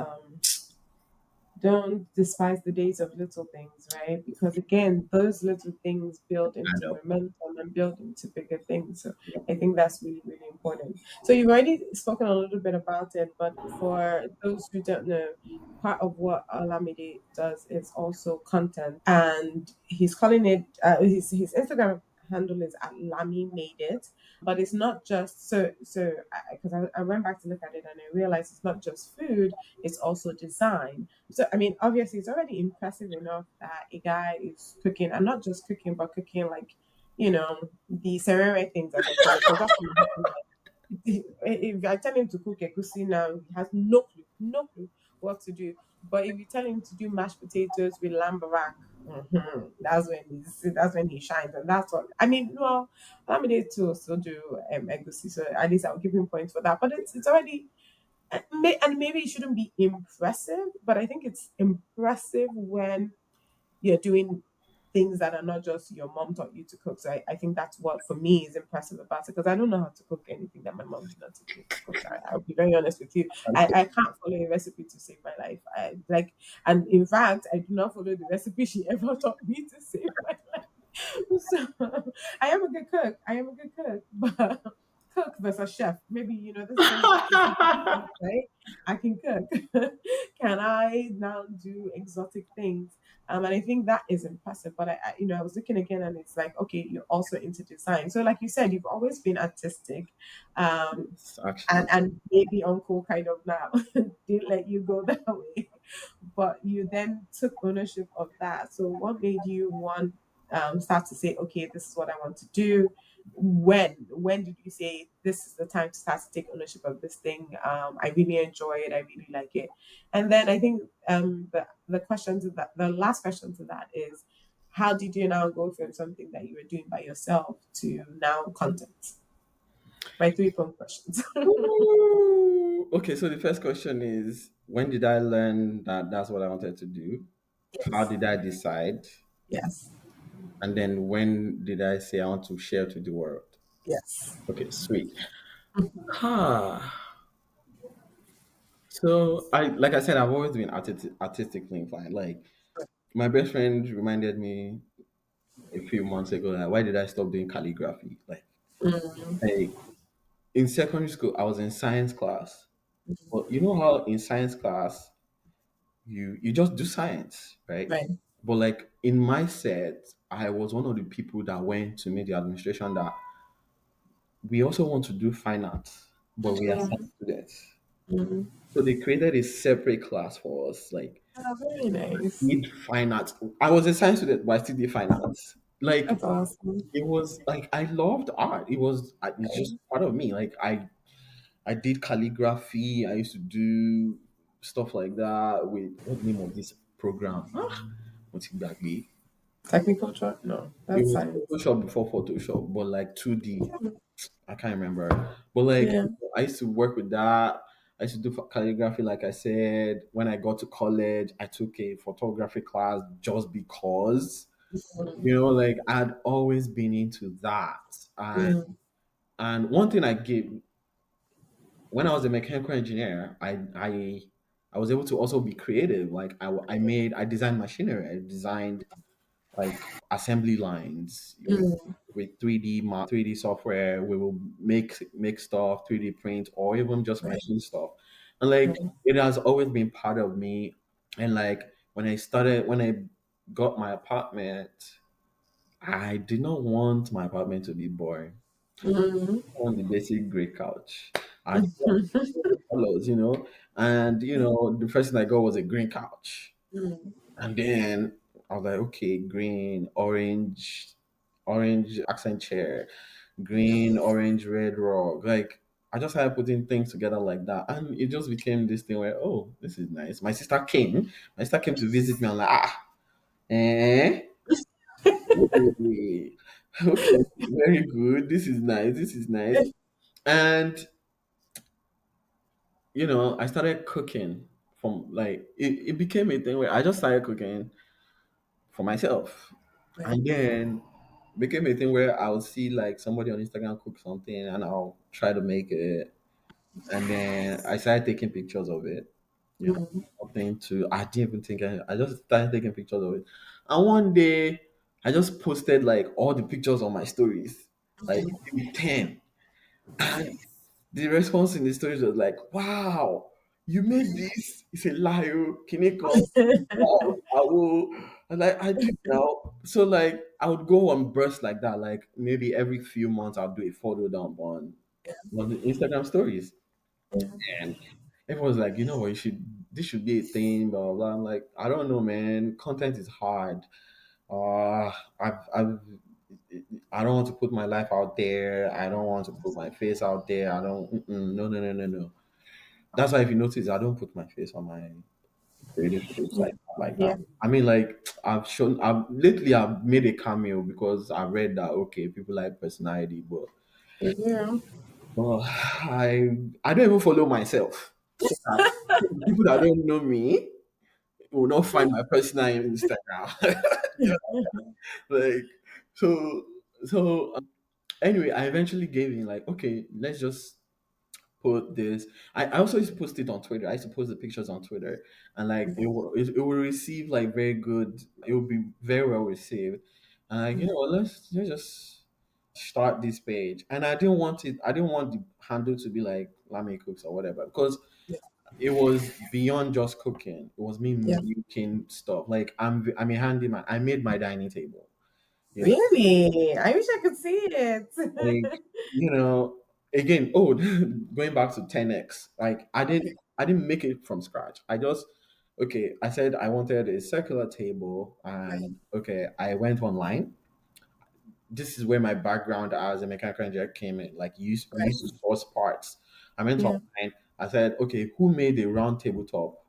[SPEAKER 1] despise the days of little things, right? Because again, those little things build
[SPEAKER 2] I
[SPEAKER 1] into
[SPEAKER 2] know.
[SPEAKER 1] momentum and build into bigger things. So
[SPEAKER 2] Yeah.
[SPEAKER 1] I think that's really, really important. So you've already spoken a little bit about it, but for those who don't know, part of what Olamide does is also content, and he's calling it his Instagram handle is at Lami Made It, but it's not just so because I went back to look at it and I realized it's not just food, it's also design. So I mean, obviously, it's already impressive enough that a guy is cooking, and not just cooking, but cooking like, the ceremony things, as I call it, because that's what my husband does. If I tell him to cook egusi now, he has no clue what to do. But if you tell him to do mashed potatoes with lamb barak, that's when he shines, and that's what I mean. Well, Lamide too also do egusi, so at least I'll give him points for that. But it's already and maybe it shouldn't be impressive, but I think it's impressive when you're doing things that are not just your mom taught you to cook. So I think that's what for me is impressive about it, because I don't know how to cook anything that my mom did not teach me to cook. I'll be very honest with you. I can't follow a recipe to save my life. I like, and in fact, I do not follow the recipe she ever taught me to save my life. So I am a good cook. I am a good cook, but cook versus chef. Maybe this is when you see right? I can cook. Can I now do exotic things? And I think that is impressive. But I was looking again, and it's like, okay, you're also into design. So, like you said, you've always been artistic, um,
[SPEAKER 2] Yes,
[SPEAKER 1] and
[SPEAKER 2] actually.
[SPEAKER 1] maybe uncle kind of now didn't let you go that way, but you then took ownership of that. So, what made you want start to say, okay, this is what I want to do? When did you say this is the time to start to take ownership of this thing? I really enjoy it. I really like it. And then I think the question to that, the last question to that is, how did you now go from something that you were doing by yourself to now content? My three-point questions.
[SPEAKER 2] Ooh. Okay, so the first question is, when did I learn that that's what I wanted to do? How
[SPEAKER 1] Yes.
[SPEAKER 2] did I decide?
[SPEAKER 1] Yes.
[SPEAKER 2] And then when did I say I want to share to the world?
[SPEAKER 1] Yes.
[SPEAKER 2] Okay, sweet. Ah. So I like I said, I've always been artistically inclined. Like my best friend reminded me a few months ago that why did I stop doing calligraphy?
[SPEAKER 1] Mm,
[SPEAKER 2] Like in secondary school, I was in science class. But you know how in science class you just do science, right?
[SPEAKER 1] right.
[SPEAKER 2] But like in my set, I was one of the people that went to meet the administration that we also want to do fine arts, but we are
[SPEAKER 1] Yeah.
[SPEAKER 2] science students.
[SPEAKER 1] Mm.
[SPEAKER 2] So they created a separate class for us, like
[SPEAKER 1] Oh, very nice.
[SPEAKER 2] did fine arts. I was a science student, but I still did fine arts. Like
[SPEAKER 1] That's awesome.
[SPEAKER 2] it was like I loved art. It's just part of me. Like I did calligraphy. I used to do stuff like that. With what name of this program? What's it back?
[SPEAKER 1] Technical chart? No,
[SPEAKER 2] It
[SPEAKER 1] that's
[SPEAKER 2] was
[SPEAKER 1] science.
[SPEAKER 2] Photoshop before Photoshop, but like 2D. I can't remember. But like
[SPEAKER 1] Yeah.
[SPEAKER 2] I used to work with that. I used to do calligraphy, like I said. When I got to college, I took a photography class just because, like I'd always been into that.
[SPEAKER 1] Yeah.
[SPEAKER 2] And one thing I gave when I was a mechanical engineer, I was able to also be creative. Like I designed machinery. I designed like assembly lines
[SPEAKER 1] Mm,
[SPEAKER 2] with 3D software. We will make stuff, 3D print, or even just
[SPEAKER 1] right.
[SPEAKER 2] machine stuff. And like
[SPEAKER 1] Right.
[SPEAKER 2] it has always been part of me. And like when I got my apartment, I did not want my apartment to be boring.
[SPEAKER 1] Mm,
[SPEAKER 2] On the basic gray couch. I did want colors, and the first thing I got was a green couch.
[SPEAKER 1] mm,
[SPEAKER 2] And then I was like, okay, green, orange accent chair, green, orange, red rug. Like I just started putting things together like that. And it just became this thing where, oh, this is nice. My sister came to visit me. I'm like, eh, okay, okay, very good. This is nice. This is nice. And I started cooking from like it became a thing where I just started cooking for myself.
[SPEAKER 1] right.
[SPEAKER 2] And then became a thing where I'll see like somebody on Instagram cook something and I'll try to make it. And then I started taking pictures of it. You know,
[SPEAKER 1] Mm,
[SPEAKER 2] something to I didn't even think I just started taking pictures of it. And one day I just posted like all the pictures on my stories, like maybe 10. And the response in the stories was like, wow, you made this. It's a lie. Oh. Kineko. Wow, I will. And like I do now. So like I would go on bursts like that. Like maybe every few months I'll do a photo dump on the Instagram stories.
[SPEAKER 1] yeah.
[SPEAKER 2] And everyone's like, what, this should be a thing, blah blah blah. I'm like, I don't know, man. Content is hard. I've I don't want to put my life out there. I don't want to put my face out there. I don't. No, no, no, no, no. That's why if you notice, I don't put my face on my creative posts like that.
[SPEAKER 1] Yeah.
[SPEAKER 2] I mean, like I've made a cameo because I read that okay, people like personality,
[SPEAKER 1] Yeah.
[SPEAKER 2] but I don't even follow myself. So that people that don't know me, You will not find my personal Instagram. Like, so, anyway, I eventually gave in, like, okay, let's just put this. I also used to post it on Twitter. I used to post the pictures on Twitter, and like it will receive like very good. It will be very well received. And like, let's just start this page. And I didn't want it. I didn't want the handle to be like Lame Cooks or whatever, because it was beyond just cooking. It was me
[SPEAKER 1] Yeah.
[SPEAKER 2] making stuff. Like, I'm a handyman. I made my dining table. You know,
[SPEAKER 1] Really? I wish I could see it.
[SPEAKER 2] like, again, oh, going back to 10x, like, I didn't make it from scratch. I just, okay, I said I wanted a circular table,
[SPEAKER 1] Right,
[SPEAKER 2] and okay, I went online. This is where my background as a mechanical engineer came in. Like, we
[SPEAKER 1] right.
[SPEAKER 2] used to source parts. I went
[SPEAKER 1] Yeah.
[SPEAKER 2] online. I said, okay, who made a round tabletop?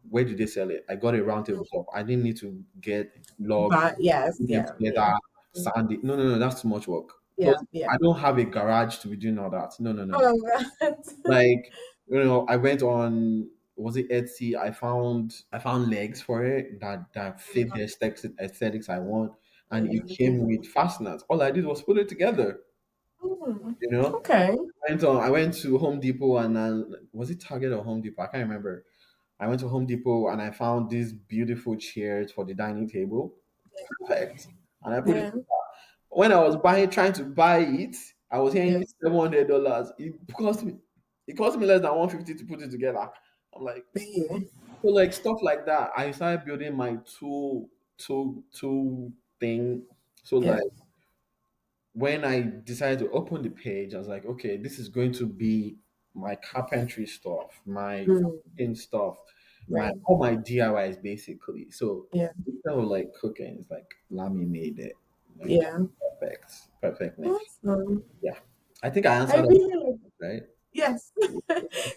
[SPEAKER 2] Where did they sell it? I got a round tabletop. I didn't need to get logs,
[SPEAKER 1] But yes,
[SPEAKER 2] put them
[SPEAKER 1] yeah, yeah.
[SPEAKER 2] together, sand it. No, no, no, that's too much work.
[SPEAKER 1] Yeah,
[SPEAKER 2] Plus,
[SPEAKER 1] yeah.
[SPEAKER 2] I don't have a garage to be doing all that. No, no, no, no.
[SPEAKER 1] Oh God.
[SPEAKER 2] Like, I went on, was it Etsy? I found legs for it that fit the aesthetics I want, and it came with fasteners. All I did was put it together.
[SPEAKER 1] Hmm.
[SPEAKER 2] You know,
[SPEAKER 1] Okay.
[SPEAKER 2] I went to Home Depot, and was it Target or Home Depot? I can't remember. I went to Home Depot and I found these beautiful chairs for the dining table. Perfect. And I put it.
[SPEAKER 1] Yeah,
[SPEAKER 2] When I was trying to buy it, I was
[SPEAKER 1] yeah.
[SPEAKER 2] hearing $700. It cost me less than 150 to put it together. I'm like,
[SPEAKER 1] Yeah.
[SPEAKER 2] so, like, stuff like that. I started building my tool thing. So,
[SPEAKER 1] Yeah.
[SPEAKER 2] like, when I decided to open the page, I was like, okay, this is going to be my carpentry stuff, my
[SPEAKER 1] Mm,
[SPEAKER 2] cooking stuff, my
[SPEAKER 1] right.
[SPEAKER 2] all my DIYs basically. So
[SPEAKER 1] Yeah.
[SPEAKER 2] instead of like cooking, it's like Lami made it. Like,
[SPEAKER 1] Yeah.
[SPEAKER 2] perfect, perfectly.
[SPEAKER 1] Awesome.
[SPEAKER 2] Yeah, I think I
[SPEAKER 1] I
[SPEAKER 2] answered all,
[SPEAKER 1] really like.
[SPEAKER 2] right?
[SPEAKER 1] Yes.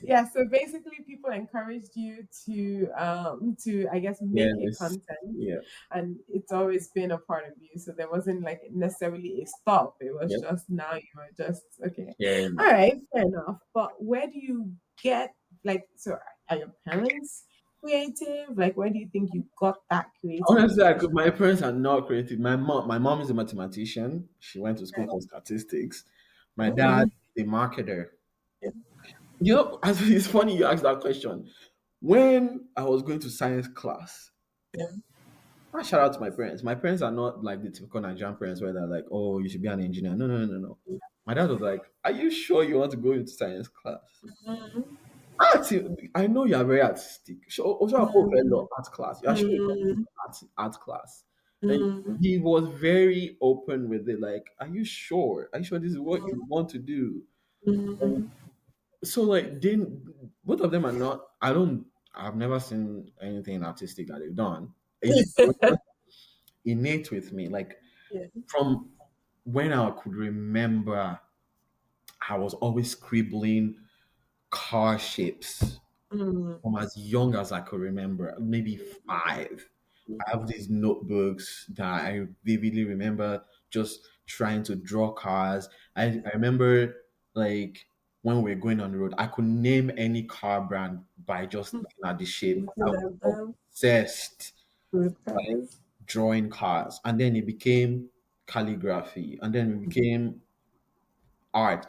[SPEAKER 1] Yeah. So basically, people encouraged you to I guess make a
[SPEAKER 2] Yes,
[SPEAKER 1] content,
[SPEAKER 2] yeah,
[SPEAKER 1] and it's always been a part of you. So there wasn't like necessarily a stop. It was
[SPEAKER 2] yep,
[SPEAKER 1] just now you were just okay.
[SPEAKER 2] yeah.
[SPEAKER 1] All right, fair enough. But where do you get like so? Are your parents creative? Like, where do you think you got that creative
[SPEAKER 2] Honestly,
[SPEAKER 1] inspiration?
[SPEAKER 2] my parents are not creative. My mom is a mathematician. She went to school
[SPEAKER 1] Right.
[SPEAKER 2] for statistics. My dad
[SPEAKER 1] Mm,
[SPEAKER 2] is a marketer.
[SPEAKER 1] yeah,
[SPEAKER 2] It's funny you asked that question. When I was going to science class,
[SPEAKER 1] yeah,
[SPEAKER 2] I shout out to my parents. My parents are not like the typical Nigerian parents where they're like, "Oh, you should be an engineer." No, no, no, no, no. My dad was like, "Are you sure you want to go into science class?"
[SPEAKER 1] mm,
[SPEAKER 2] I know you are very artistic. So, also, I hope
[SPEAKER 1] mm,
[SPEAKER 2] art class. You are sure you want to go
[SPEAKER 1] mm,
[SPEAKER 2] to art class? And
[SPEAKER 1] mm,
[SPEAKER 2] he was very open with it. Like, are you sure? Are you sure this is what you want to do?
[SPEAKER 1] mm.
[SPEAKER 2] So, like, both of them are not. I've never seen anything artistic that they've done. It was just innate with me. Like,
[SPEAKER 1] Yeah.
[SPEAKER 2] from when I could remember, I was always scribbling car shapes
[SPEAKER 1] Mm,
[SPEAKER 2] from as young as I could remember, maybe 5. I have these notebooks that I vividly remember just trying to draw cars. I remember, like, when we were going on the road, I could name any car brand by just looking at the shape. I
[SPEAKER 1] looking at
[SPEAKER 2] was
[SPEAKER 1] them
[SPEAKER 2] obsessed,
[SPEAKER 1] with
[SPEAKER 2] like,
[SPEAKER 1] cars.
[SPEAKER 2] drawing cars. And then it became calligraphy. And then it became art.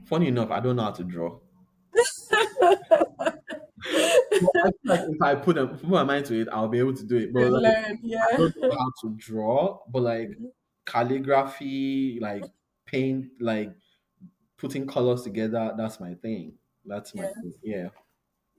[SPEAKER 2] Funny enough, I don't know how to draw. Well, I feel like if I put my mind to it, I'll be able to do it. But
[SPEAKER 1] To
[SPEAKER 2] like,
[SPEAKER 1] learn,
[SPEAKER 2] I
[SPEAKER 1] yeah.
[SPEAKER 2] don't know how to draw. But like calligraphy, like paint, like putting colors together, that's my thing. That's my
[SPEAKER 1] Yeah.
[SPEAKER 2] thing. Yeah.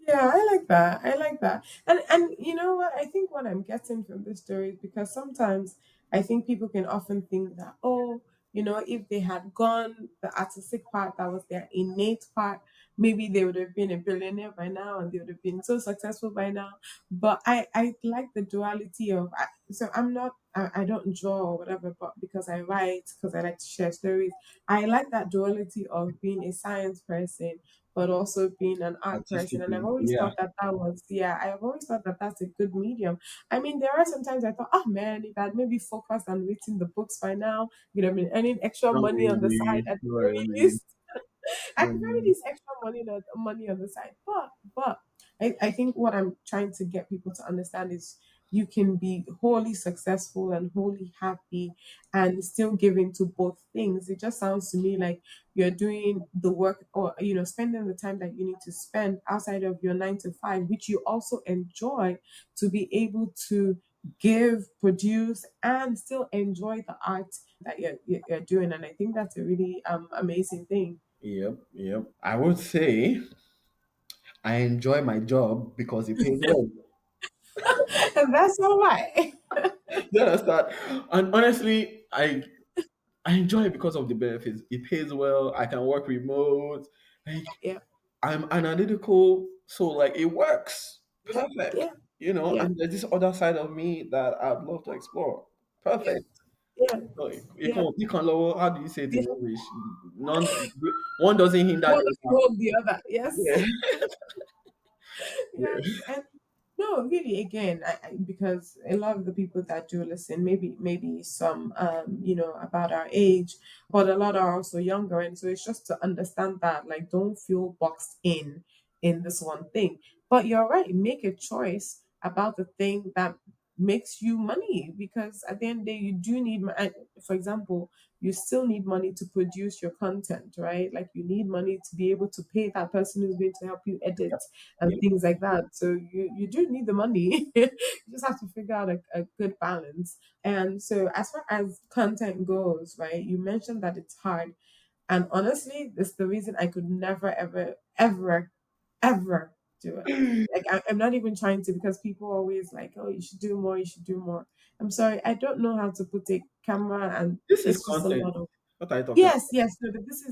[SPEAKER 1] Yeah, I like that. I like that. And you know what? I think what I'm getting from this story is because sometimes I think people can often think that, oh, if they had gone the artistic part, that was their innate part, maybe they would have been a billionaire by now and they would have been so successful by now. But I like the duality of so I don't draw or whatever, but because I write, because I like to share stories, I like that duality of being a science person but also being an art person. And I've
[SPEAKER 2] Artistically,
[SPEAKER 1] always
[SPEAKER 2] yeah.
[SPEAKER 1] thought yeah, I've always thought that that's a good medium. I mean, there are sometimes I thought, oh man, if I'd maybe focused on writing the books by now, you'd have been earning extra
[SPEAKER 2] Not
[SPEAKER 1] money on the side
[SPEAKER 2] really.
[SPEAKER 1] at the
[SPEAKER 2] Not
[SPEAKER 1] very
[SPEAKER 2] really.
[SPEAKER 1] least. I
[SPEAKER 2] Not
[SPEAKER 1] prefer
[SPEAKER 2] really.
[SPEAKER 1] this extra money on the side. But I think what I'm trying to get people to understand is you can be wholly successful and wholly happy and still give into both things. It just sounds to me like you're doing the work, or spending the time that you need to spend outside of your 9 to 5, which you also enjoy, to be able to give, produce, and still enjoy the art that you're doing. And I think that's a really amazing thing.
[SPEAKER 2] Yep, yep. I would say I enjoy my job because it pays well.
[SPEAKER 1] And that's all right.
[SPEAKER 2] You understand? And honestly, I enjoy it because of the benefits. It pays well. I can work remote. Like
[SPEAKER 1] Yeah,
[SPEAKER 2] I'm analytical, so like it works.
[SPEAKER 1] yeah,
[SPEAKER 2] Perfect.
[SPEAKER 1] yeah, yeah,
[SPEAKER 2] And there's this other side of me that I'd love to explore.
[SPEAKER 1] yeah,
[SPEAKER 2] Perfect.
[SPEAKER 1] yeah,
[SPEAKER 2] So
[SPEAKER 1] yeah,
[SPEAKER 2] you can lower, how do you say it
[SPEAKER 1] yeah.
[SPEAKER 2] in English? None one doesn't hinder
[SPEAKER 1] One
[SPEAKER 2] the
[SPEAKER 1] doesn't
[SPEAKER 2] other.
[SPEAKER 1] hold the other. Yes.
[SPEAKER 2] Yeah.
[SPEAKER 1] Yes, and no, really, again, because a lot of the people that do listen, maybe some, about our age, but a lot are also younger, and so it's just to understand that, like, don't feel boxed in this one thing. But you're right, make a choice about the thing that makes you money, because at the end of the day, you do need, for example, you still need money to produce your content, right? Like, you need money to be able to pay that person who's going to help you edit and
[SPEAKER 2] Yeah.
[SPEAKER 1] things like that. So you do need the money. You just have to figure out a good balance. And so as far as content goes, right, you mentioned that it's hard. And honestly, that's the reason I could never, ever, ever, ever do it. Like, I'm not even trying to, because people always like, oh, you should do more, you should do more. I'm sorry, I don't know how to put a camera, and
[SPEAKER 2] This is
[SPEAKER 1] it's just a
[SPEAKER 2] content.
[SPEAKER 1] lot of,
[SPEAKER 2] What are you talking about?
[SPEAKER 1] yes, yes. No, but this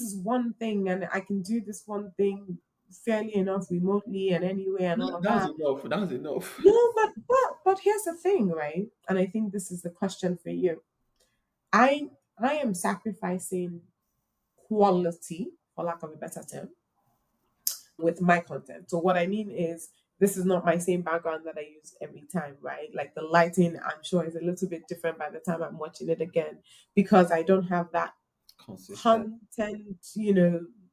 [SPEAKER 1] is one thing, and I can do this one thing fairly enough remotely and anyway and all of
[SPEAKER 2] That's
[SPEAKER 1] that.
[SPEAKER 2] enough. That's enough.
[SPEAKER 1] No, but here's the thing, right? And I think this is the question for you. I am sacrificing quality, for lack of a better term, with my content. So what I mean is, this is not my same background that I use every time, right? Like, the lighting, I'm sure, is a little bit different by the time I'm watching it again, because I don't have that
[SPEAKER 2] Consistent.
[SPEAKER 1] content,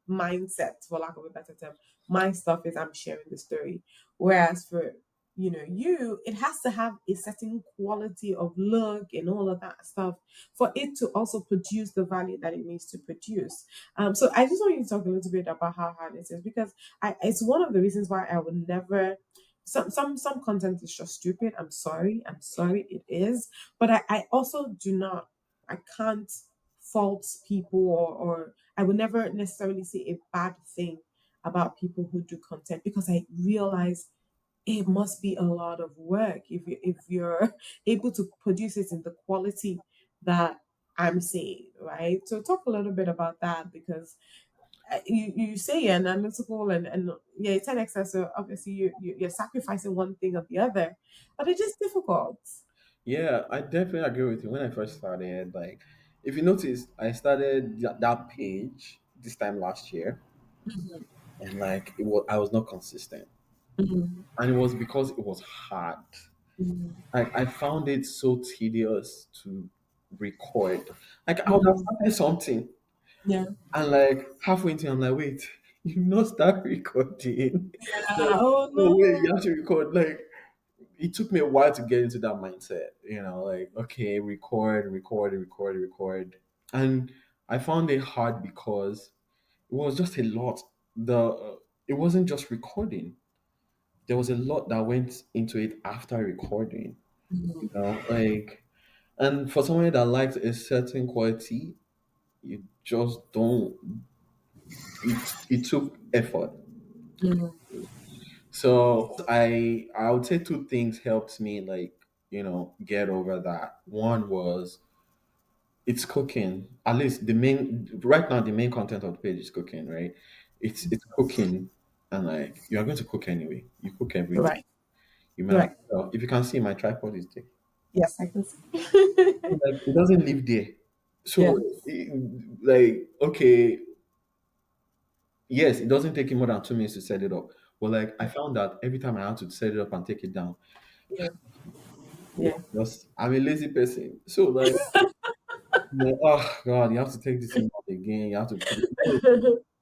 [SPEAKER 1] mindset, for lack of a better term. My stuff is, I'm sharing the story. Whereas for, it has to have a certain quality of look and all of that stuff for it to also produce the value that it needs to produce. So I just want you to talk a little bit about how hard it is, because it's one of the reasons why I would never. Some content is just stupid. I'm sorry, it is. But I also do not. I can't fault people, or I would never necessarily say a bad thing about people who do content, because I realize it must be a lot of work if you're able to produce it in the quality that I'm seeing, right? So talk a little bit about that, because you say you're analytical, and yeah, it's an excess. So obviously you're sacrificing one thing or the other, but it's just difficult.
[SPEAKER 2] Yeah, I definitely agree with you. When I first started, like, if you notice, I started that page this time last year,
[SPEAKER 1] Mhm,
[SPEAKER 2] and like I was not consistent,
[SPEAKER 1] mhm,
[SPEAKER 2] and it was because it was hard.
[SPEAKER 1] mhm,
[SPEAKER 2] Like I found it so tedious to record. Like I would have
[SPEAKER 1] mhm.
[SPEAKER 2] started something,
[SPEAKER 1] Yeah.
[SPEAKER 2] and like halfway into, I'm like, wait, you not start recording? Like,
[SPEAKER 1] Oh
[SPEAKER 2] oh wait, you
[SPEAKER 1] no.
[SPEAKER 2] have to record. Like it took me a while to get into that mindset, like, okay, record. And I found it hard because it was just a lot. It wasn't just recording. There was a lot that went into it after recording,
[SPEAKER 1] Mhm,
[SPEAKER 2] like, and for someone that likes a certain quality, you just don't. It took effort.
[SPEAKER 1] mhm,
[SPEAKER 2] So I would say two things helped me, like, get over that. One was it's cooking. At least the main right now the main content of the page is cooking, right? It's cooking, and like you are going to cook anyway. You cook every day.
[SPEAKER 1] right,
[SPEAKER 2] You might
[SPEAKER 1] right.
[SPEAKER 2] if you can see my tripod is there.
[SPEAKER 1] Yes, I can see.
[SPEAKER 2] Like it doesn't live there.
[SPEAKER 1] Yeah.
[SPEAKER 2] So like okay, yes, it doesn't take you more than 2 minutes to set it up. But like I found that every time I had to set it up and take it down,
[SPEAKER 1] Yeah.
[SPEAKER 2] it
[SPEAKER 1] Yeah.
[SPEAKER 2] was just I'm a lazy person. So like, oh God, you have to take this thing out again. You have to put it.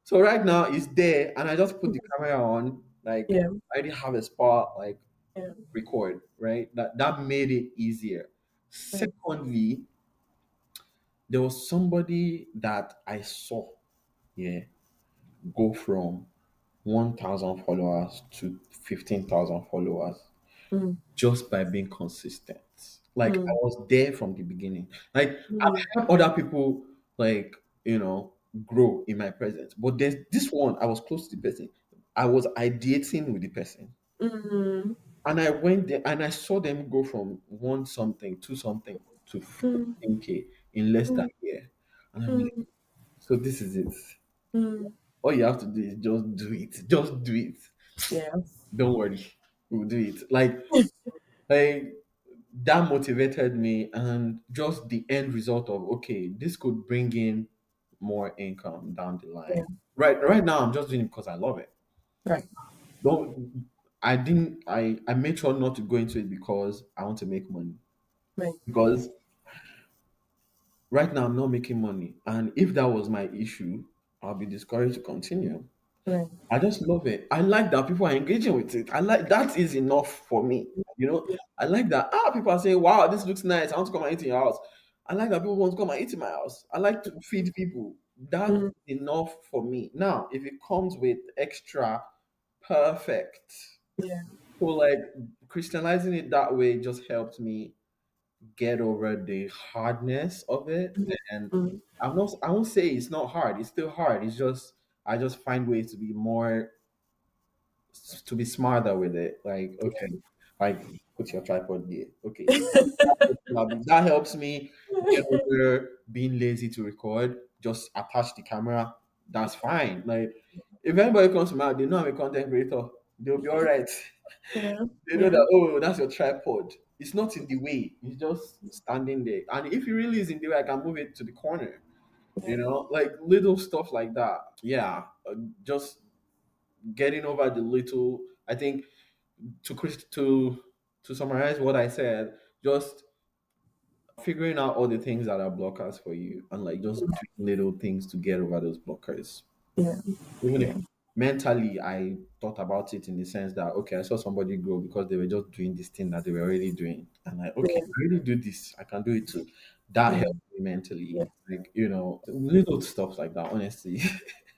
[SPEAKER 2] So right now it's there, and I just put the camera on. Like
[SPEAKER 1] Yeah.
[SPEAKER 2] I already have a spot, like
[SPEAKER 1] Yeah.
[SPEAKER 2] record, right? That made it easier.
[SPEAKER 1] Right.
[SPEAKER 2] Secondly, there was somebody that I saw, yeah, go from 1,000 followers to 15,000 followers
[SPEAKER 1] Mm,
[SPEAKER 2] just by being consistent. Like I
[SPEAKER 1] mm,
[SPEAKER 2] was there from the beginning. Like I've
[SPEAKER 1] mm,
[SPEAKER 2] helped other people, like, grow in my presence. But there's this one, I was close to the person. I was ideating with the person.
[SPEAKER 1] mm,
[SPEAKER 2] And I went there and I saw them go from one something, two something to
[SPEAKER 1] mm,
[SPEAKER 2] 15K in less than
[SPEAKER 1] mm,
[SPEAKER 2] a year. And I'm like,
[SPEAKER 1] mm,
[SPEAKER 2] so this is it.
[SPEAKER 1] mm.
[SPEAKER 2] All you have to do is just do it. Just do it.
[SPEAKER 1] Yes.
[SPEAKER 2] Don't worry. We'll do it. Like that motivated me, and just the end result of, okay, this could bring in more income down the
[SPEAKER 1] Yeah.
[SPEAKER 2] line. Right now I'm just doing it because I love it.
[SPEAKER 1] Right.
[SPEAKER 2] Don't I didn't I made sure not to go into it because I want to make money.
[SPEAKER 1] Right.
[SPEAKER 2] Because right now I'm not making money. And if that was my issue, I'll be discouraged to continue.
[SPEAKER 1] Right.
[SPEAKER 2] I just love it. I like that people are engaging with it. I like that is enough for me.
[SPEAKER 1] Yeah.
[SPEAKER 2] I like that. People are saying, "Wow, this looks nice. I want to come and eat in your house." I like that people want to come and eat in my house. I like to feed people. That's
[SPEAKER 1] Mm,
[SPEAKER 2] enough for me. Now, if it comes with extra, perfect.
[SPEAKER 1] yeah.
[SPEAKER 2] So like Christianizing it that way just helped me get over the hardness of it. And
[SPEAKER 1] Mm,
[SPEAKER 2] I won't say it's not hard. It's still hard. It's just I just find ways to be smarter with it. Like, okay, like put your tripod there. Okay, that helps me get over being lazy to record. Just attach the camera. That's fine. Like, if anybody comes to my house, they know I'm a content creator. They'll be all right.
[SPEAKER 1] yeah.
[SPEAKER 2] They know
[SPEAKER 1] Yeah.
[SPEAKER 2] that, oh, that's your tripod. It's not in the way. It's just standing there. And if it really is in the way, I can move it to the corner. Like little stuff like that. Yeah, just getting over the little. I think to summarize what I said, just figuring out all the things that are blockers for you, and like just doing little things to get over those blockers.
[SPEAKER 1] Yeah.
[SPEAKER 2] Even if
[SPEAKER 1] Yeah.
[SPEAKER 2] mentally I thought about it in the sense that, okay, I saw somebody grow because they were just doing this thing that they were already doing, and like, okay,
[SPEAKER 1] Yeah.
[SPEAKER 2] I already do this, I can do it too. That
[SPEAKER 1] Mm,
[SPEAKER 2] helped me mentally,
[SPEAKER 1] yeah.
[SPEAKER 2] like, little stuff like that. Honestly,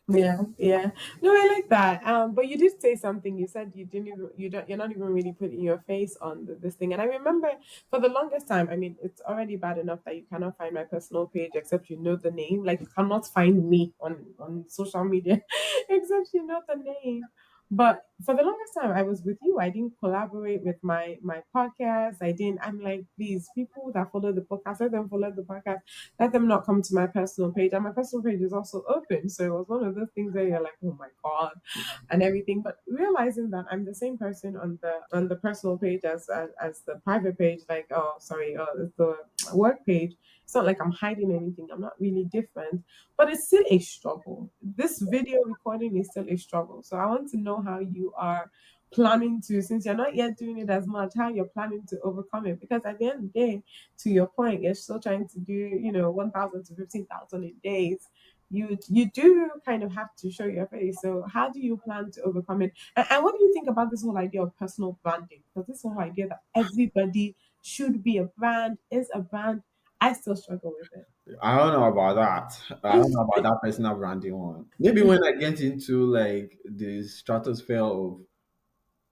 [SPEAKER 1] Yeah, yeah. No, I like that. But you did say something. You said you didn't even you're not even really putting your face on this thing. And I remember for the longest time, I mean, it's already bad enough that you cannot find my personal page except you know the name. Like you cannot find me on social media except you know the name. But for the longest time I was with you. I didn't collaborate with my podcast. I didn't. I'm like, these people that follow the podcast, let them follow the podcast, let them not come to my personal page. And my personal page is also open. So it was one of those things where you're like, oh my God, and everything. But realizing that I'm the same person on the personal page as the private page, like, oh sorry, the work page. It's not like I'm hiding anything. I'm not really different. But it's still a struggle. This video recording is still a struggle. So I want to know how you are planning to, since you're not yet doing it as much, how you're planning to overcome it. Because at the end of the day, to your point, you're still trying to do, 1,000 to 15,000 in days. You do kind of have to show your face. So how do you plan to overcome it? And what do you think about this whole idea of personal branding? Because this whole idea that everybody should be a brand, is a brand, I still struggle with it.
[SPEAKER 2] I don't know about that. I don't know about that personal branding one. Maybe when I get into like the stratosphere of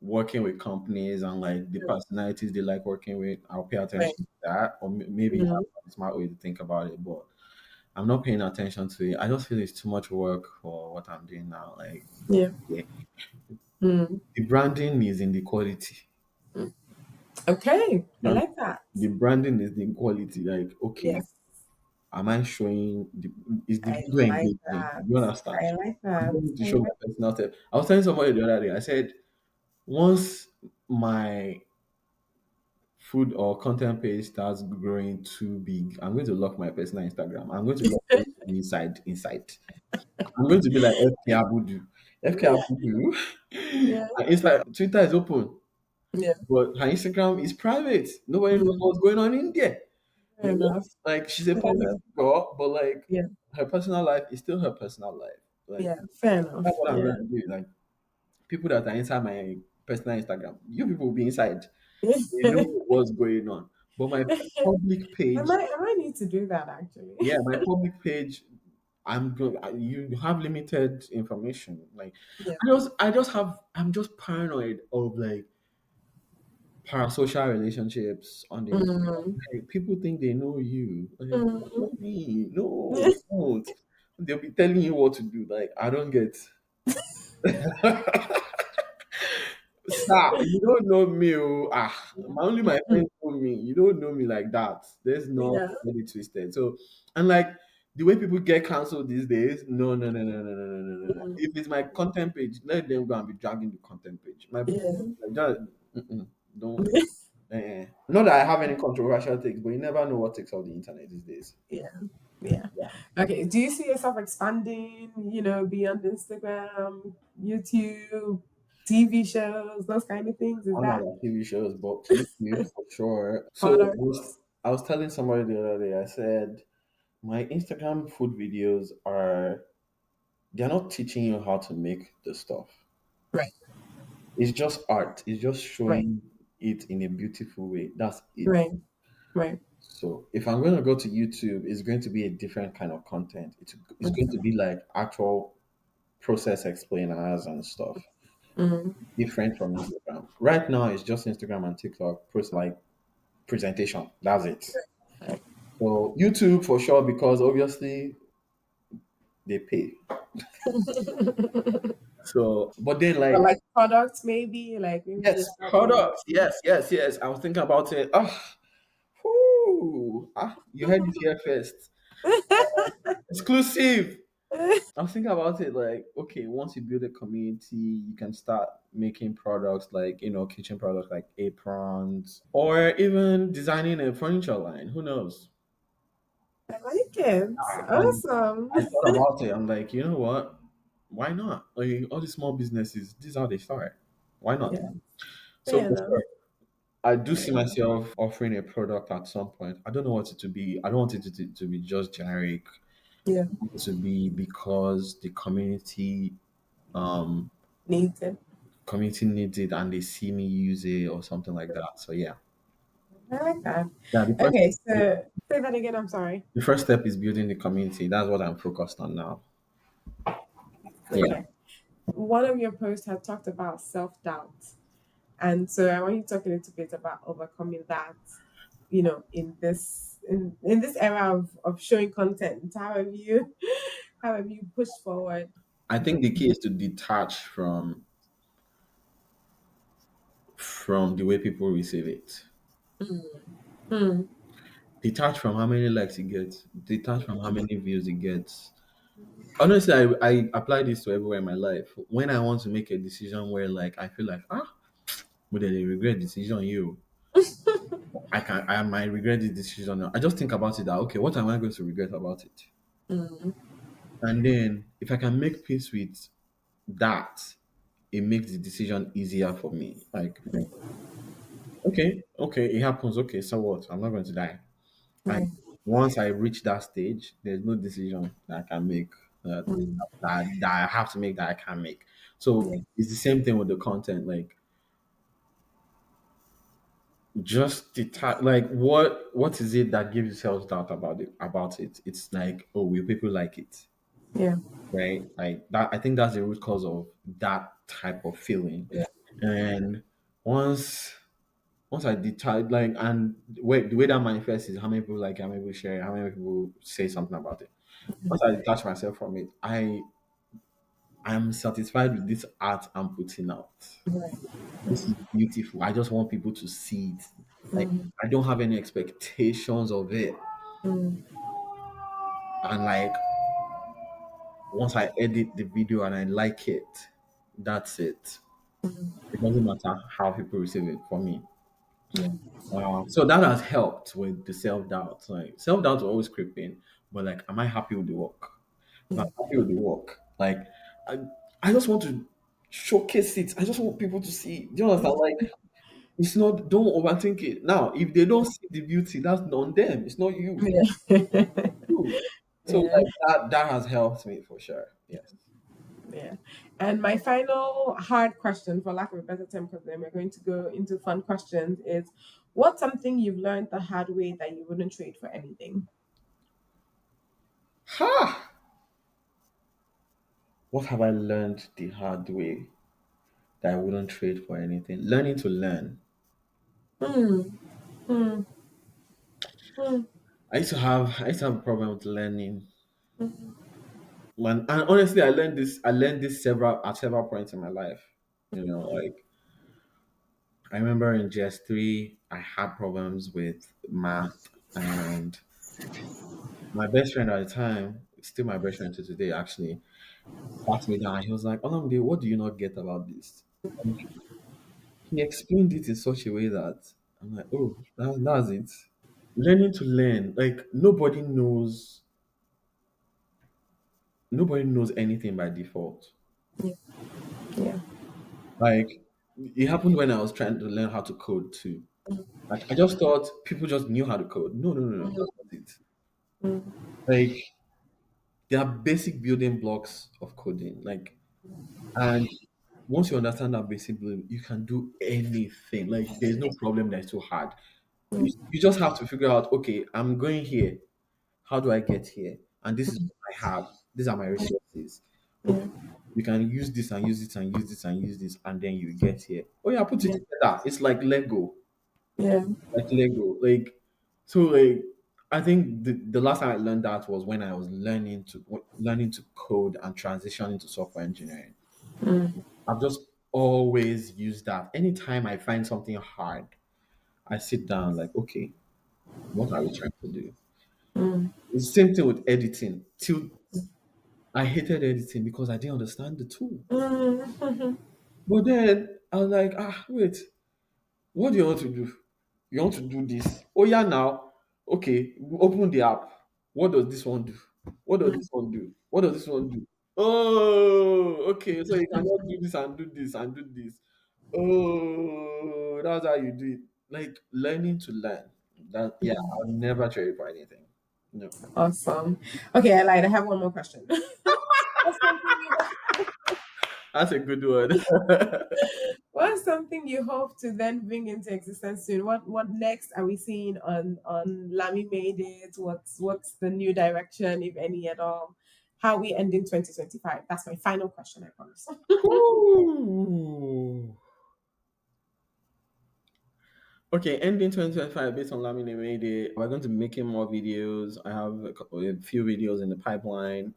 [SPEAKER 2] working with companies and like the personalities they like working with, I'll pay
[SPEAKER 1] Right.
[SPEAKER 2] attention to that. Or maybe
[SPEAKER 1] Mhm.
[SPEAKER 2] that's a smart way to think about it. But I'm not paying attention to it. I just feel it's too much work for what I'm doing now. Like,
[SPEAKER 1] Yeah.
[SPEAKER 2] yeah,
[SPEAKER 1] Mm.
[SPEAKER 2] the branding is in the quality.
[SPEAKER 1] Mm. Okay. I
[SPEAKER 2] And
[SPEAKER 1] like that.
[SPEAKER 2] the branding is the quality. Like, okay,
[SPEAKER 1] Yes.
[SPEAKER 2] am I showing is the
[SPEAKER 1] I
[SPEAKER 2] video
[SPEAKER 1] like
[SPEAKER 2] engaging?
[SPEAKER 1] that.
[SPEAKER 2] You understand?
[SPEAKER 1] I like
[SPEAKER 2] I'm
[SPEAKER 1] that.
[SPEAKER 2] going to
[SPEAKER 1] I
[SPEAKER 2] show my
[SPEAKER 1] like
[SPEAKER 2] personality. I was telling somebody the other day, I said, once my food or content page starts growing too big, I'm going to lock my personal Instagram. I'm going to lock everything inside. I'm going to be like FK Abudu. FK Abudu.
[SPEAKER 1] Yeah.
[SPEAKER 2] And Insta, Twitter is open,
[SPEAKER 1] Yeah.
[SPEAKER 2] but her Instagram is private. Nobody knows
[SPEAKER 1] Mm.
[SPEAKER 2] what's going on in there.
[SPEAKER 1] Fair enough.
[SPEAKER 2] Like she's a
[SPEAKER 1] Fair
[SPEAKER 2] public
[SPEAKER 1] enough.
[SPEAKER 2] figure, but like
[SPEAKER 1] Yeah.
[SPEAKER 2] her personal life is still her personal life. Like
[SPEAKER 1] Yeah. Fair enough.
[SPEAKER 2] that's what I'm
[SPEAKER 1] Yeah.
[SPEAKER 2] going to do. Like people that are inside my personal Instagram, you people will be inside. They know what's going on. But my public page,
[SPEAKER 1] I might need to do that actually.
[SPEAKER 2] yeah, my public page, I'm good. You have limited information. Like,
[SPEAKER 1] Yeah.
[SPEAKER 2] I'm just paranoid of like parasocial relationships on the internet.
[SPEAKER 1] Mm.
[SPEAKER 2] Like, people think they know you. Like, don't
[SPEAKER 1] Mm.
[SPEAKER 2] know me. No, don't. They'll be telling you what to do. Like, I don't get. Sir, you don't know me. Oh. Only my friends know me. You don't know me like that. There's no
[SPEAKER 1] Yeah.
[SPEAKER 2] really twisted. So, and like the way people get canceled these days, no, no, no, no, no, no, no, no, no, no.
[SPEAKER 1] Mm.
[SPEAKER 2] If it's my content page, let them go and be dragging the content page. My
[SPEAKER 1] Yeah.
[SPEAKER 2] like that, don't. Not that I have any controversial takes, but you never know what takes off the internet these days.
[SPEAKER 1] Yeah. Yeah. Okay. Do you see yourself expanding, beyond Instagram, YouTube, TV shows, those kind of things? Is
[SPEAKER 2] On
[SPEAKER 1] that
[SPEAKER 2] our TV shows, but YouTube for sure. So
[SPEAKER 1] products?
[SPEAKER 2] I was telling somebody the other day, I said my Instagram food videos are they're not teaching you how to make the stuff.
[SPEAKER 1] Right.
[SPEAKER 2] It's just art. It's just
[SPEAKER 1] Right.
[SPEAKER 2] showing it in a beautiful way. That's it.
[SPEAKER 1] Right. Right.
[SPEAKER 2] So if I'm going to go to YouTube, it's going to be a different kind of content. It's going to
[SPEAKER 1] Okay.
[SPEAKER 2] be like actual process explainers and stuff,
[SPEAKER 1] Mm.
[SPEAKER 2] different from Instagram. Right now, it's just Instagram and TikTok, like presentation. That's it. So YouTube for sure because obviously they pay. So, but then
[SPEAKER 1] But
[SPEAKER 2] like
[SPEAKER 1] like products, maybe
[SPEAKER 2] yes,
[SPEAKER 1] just start making.
[SPEAKER 2] products. Yes, yes, yes. I was thinking about it. You heard it here first. Exclusive. I was thinking about it like, okay, once you build a community, you can start making products like, kitchen products like aprons or even designing a furniture line. Who knows?
[SPEAKER 1] I like it.
[SPEAKER 2] And
[SPEAKER 1] Awesome.
[SPEAKER 2] I thought about it. I'm like, you know what? Why not? Like, all these small businesses, this is how they start. Why not?
[SPEAKER 1] Yeah.
[SPEAKER 2] So
[SPEAKER 1] Fair
[SPEAKER 2] for
[SPEAKER 1] enough.
[SPEAKER 2] sure, I do see
[SPEAKER 1] Fair enough.
[SPEAKER 2] myself offering a product at some point. I don't know what it to be. I don't want it to be just generic.
[SPEAKER 1] Yeah.
[SPEAKER 2] To be because the um
[SPEAKER 1] Needs it.
[SPEAKER 2] community needs it and they see me use it or something like that. So yeah.
[SPEAKER 1] I like that.
[SPEAKER 2] Yeah,
[SPEAKER 1] Okay, so say that again. I'm sorry.
[SPEAKER 2] the first step is building the community. That's what I'm focused on now. Yeah.
[SPEAKER 1] Okay. One of your posts had talked about self doubt. And so I want you to talk a little bit about overcoming that, in this era of showing content. How have you pushed forward?
[SPEAKER 2] I think the key is to detach from the way people receive it.
[SPEAKER 1] Mm.
[SPEAKER 2] Detach from how many likes it gets. Detach from how many views it gets. Honestly, I apply this to everywhere in my life. When I want to make a decision where like I feel like would they regret decision you I might regret this decision now. I just think about it that okay, what am I going to regret about it?
[SPEAKER 1] Mm.
[SPEAKER 2] And then if I can make peace with that, it makes the decision easier for me. Like, okay, it happens. Okay, so what? I'm not going to die. And
[SPEAKER 1] Right.
[SPEAKER 2] once I reach that stage, there's no decision that I can make
[SPEAKER 1] Mm.
[SPEAKER 2] that I have to make that I can make. So
[SPEAKER 1] Yeah.
[SPEAKER 2] it's the same thing with the content. Like, just like what is it that gives you self doubt about it? It's like, oh, will people like it?
[SPEAKER 1] Yeah.
[SPEAKER 2] Right? Like that, I think that's the root cause of that type of feeling.
[SPEAKER 1] Yeah.
[SPEAKER 2] And once once I detach, like, and the way that manifests is how many people like it, how many people share it, how many people say something about it. Once I detach myself from it, I'm satisfied with this art I'm putting out.
[SPEAKER 1] Right.
[SPEAKER 2] This is beautiful. I just want people to see it. Like,
[SPEAKER 1] Mm.
[SPEAKER 2] I don't have any expectations of it.
[SPEAKER 1] Mm.
[SPEAKER 2] And like, once I edit the video and I like it, that's it. It doesn't matter how people receive it for me.
[SPEAKER 1] Yeah.
[SPEAKER 2] So that has helped with the self doubt. Like, self doubt will always creep in, but like, am I happy with the work? If I'm
[SPEAKER 1] Yeah.
[SPEAKER 2] happy with the work, like, I, I just want to showcase it. I just want people to see. Do you understand? Like, it's not. Don't overthink it. Now, if they don't see the beauty, that's on them. It's not you.
[SPEAKER 1] Yeah.
[SPEAKER 2] You. So
[SPEAKER 1] Yeah.
[SPEAKER 2] like that has helped me for sure. Yes.
[SPEAKER 1] Yeah. And my final hard question, for lack of a better term, because then we're going to go into fun questions, is what's something you've learned the hard way that you wouldn't trade for anything?
[SPEAKER 2] Ha! What have I learned the hard way that I wouldn't trade for anything? Learning to learn.
[SPEAKER 1] Hmm. Hmm. Hmm.
[SPEAKER 2] I used to have a problem with learning. And honestly, I learned this several points in my life. Like I remember in GS3, I had problems with math, and my best friend at the time, still my best friend to today, actually sat me down. He was like, "Olamide, what do you not get about this?" And he explained it in such a way that I'm like, "Oh, that's it." Learning to learn. Like nobody knows anything by default.
[SPEAKER 1] Yeah. Yeah.
[SPEAKER 2] Like it happened when I was trying to learn how to code too. Like I just thought people just knew how to code. No, no, no, no, that's not it.
[SPEAKER 1] Mm.
[SPEAKER 2] Like there are basic building blocks of coding. And once you understand that basic building, you can do anything. Like there's no problem that's too hard. You just have to figure out, okay, I'm going here. How do I get here? And this is what I have. These are my resources. Okay,
[SPEAKER 1] Yeah.
[SPEAKER 2] you can use this and use this and use this and use this, and then you get here. Oh yeah, put it
[SPEAKER 1] Yeah.
[SPEAKER 2] together. It's like Lego.
[SPEAKER 1] Yeah.
[SPEAKER 2] Like Lego. So I think the last time I learned that was when I was learning to code and transition into software engineering.
[SPEAKER 1] Mm.
[SPEAKER 2] I've just always used that. Anytime I find something hard, I sit down like, okay, what are we trying to do?
[SPEAKER 1] Mm.
[SPEAKER 2] It's the same thing with editing. Till I hated editing because I didn't understand the tool.
[SPEAKER 1] Mm.
[SPEAKER 2] But then I was like, wait, what do you want to do? You want to do this? Oh yeah, now. Okay, open the app. What does this one do? What does this one do? What does this one do? Oh, okay. So you cannot do this and do this and do this. Oh, that's how you do it. Like learning to learn. That yeah, I'll never trade for anything. No.
[SPEAKER 1] Awesome. Okay, I lied. I have one more question. What's something you
[SPEAKER 2] That's a good one.
[SPEAKER 1] What's something you hope to then bring into existence soon? What next are we seeing on Lamy Made It? What's the new direction, if any at all? How are we ending 2025? That's my final question, I promise.
[SPEAKER 2] Whew. Okay, ending 2025 based on Lamine Made. We're going to be making more videos. I have a few videos in the pipeline.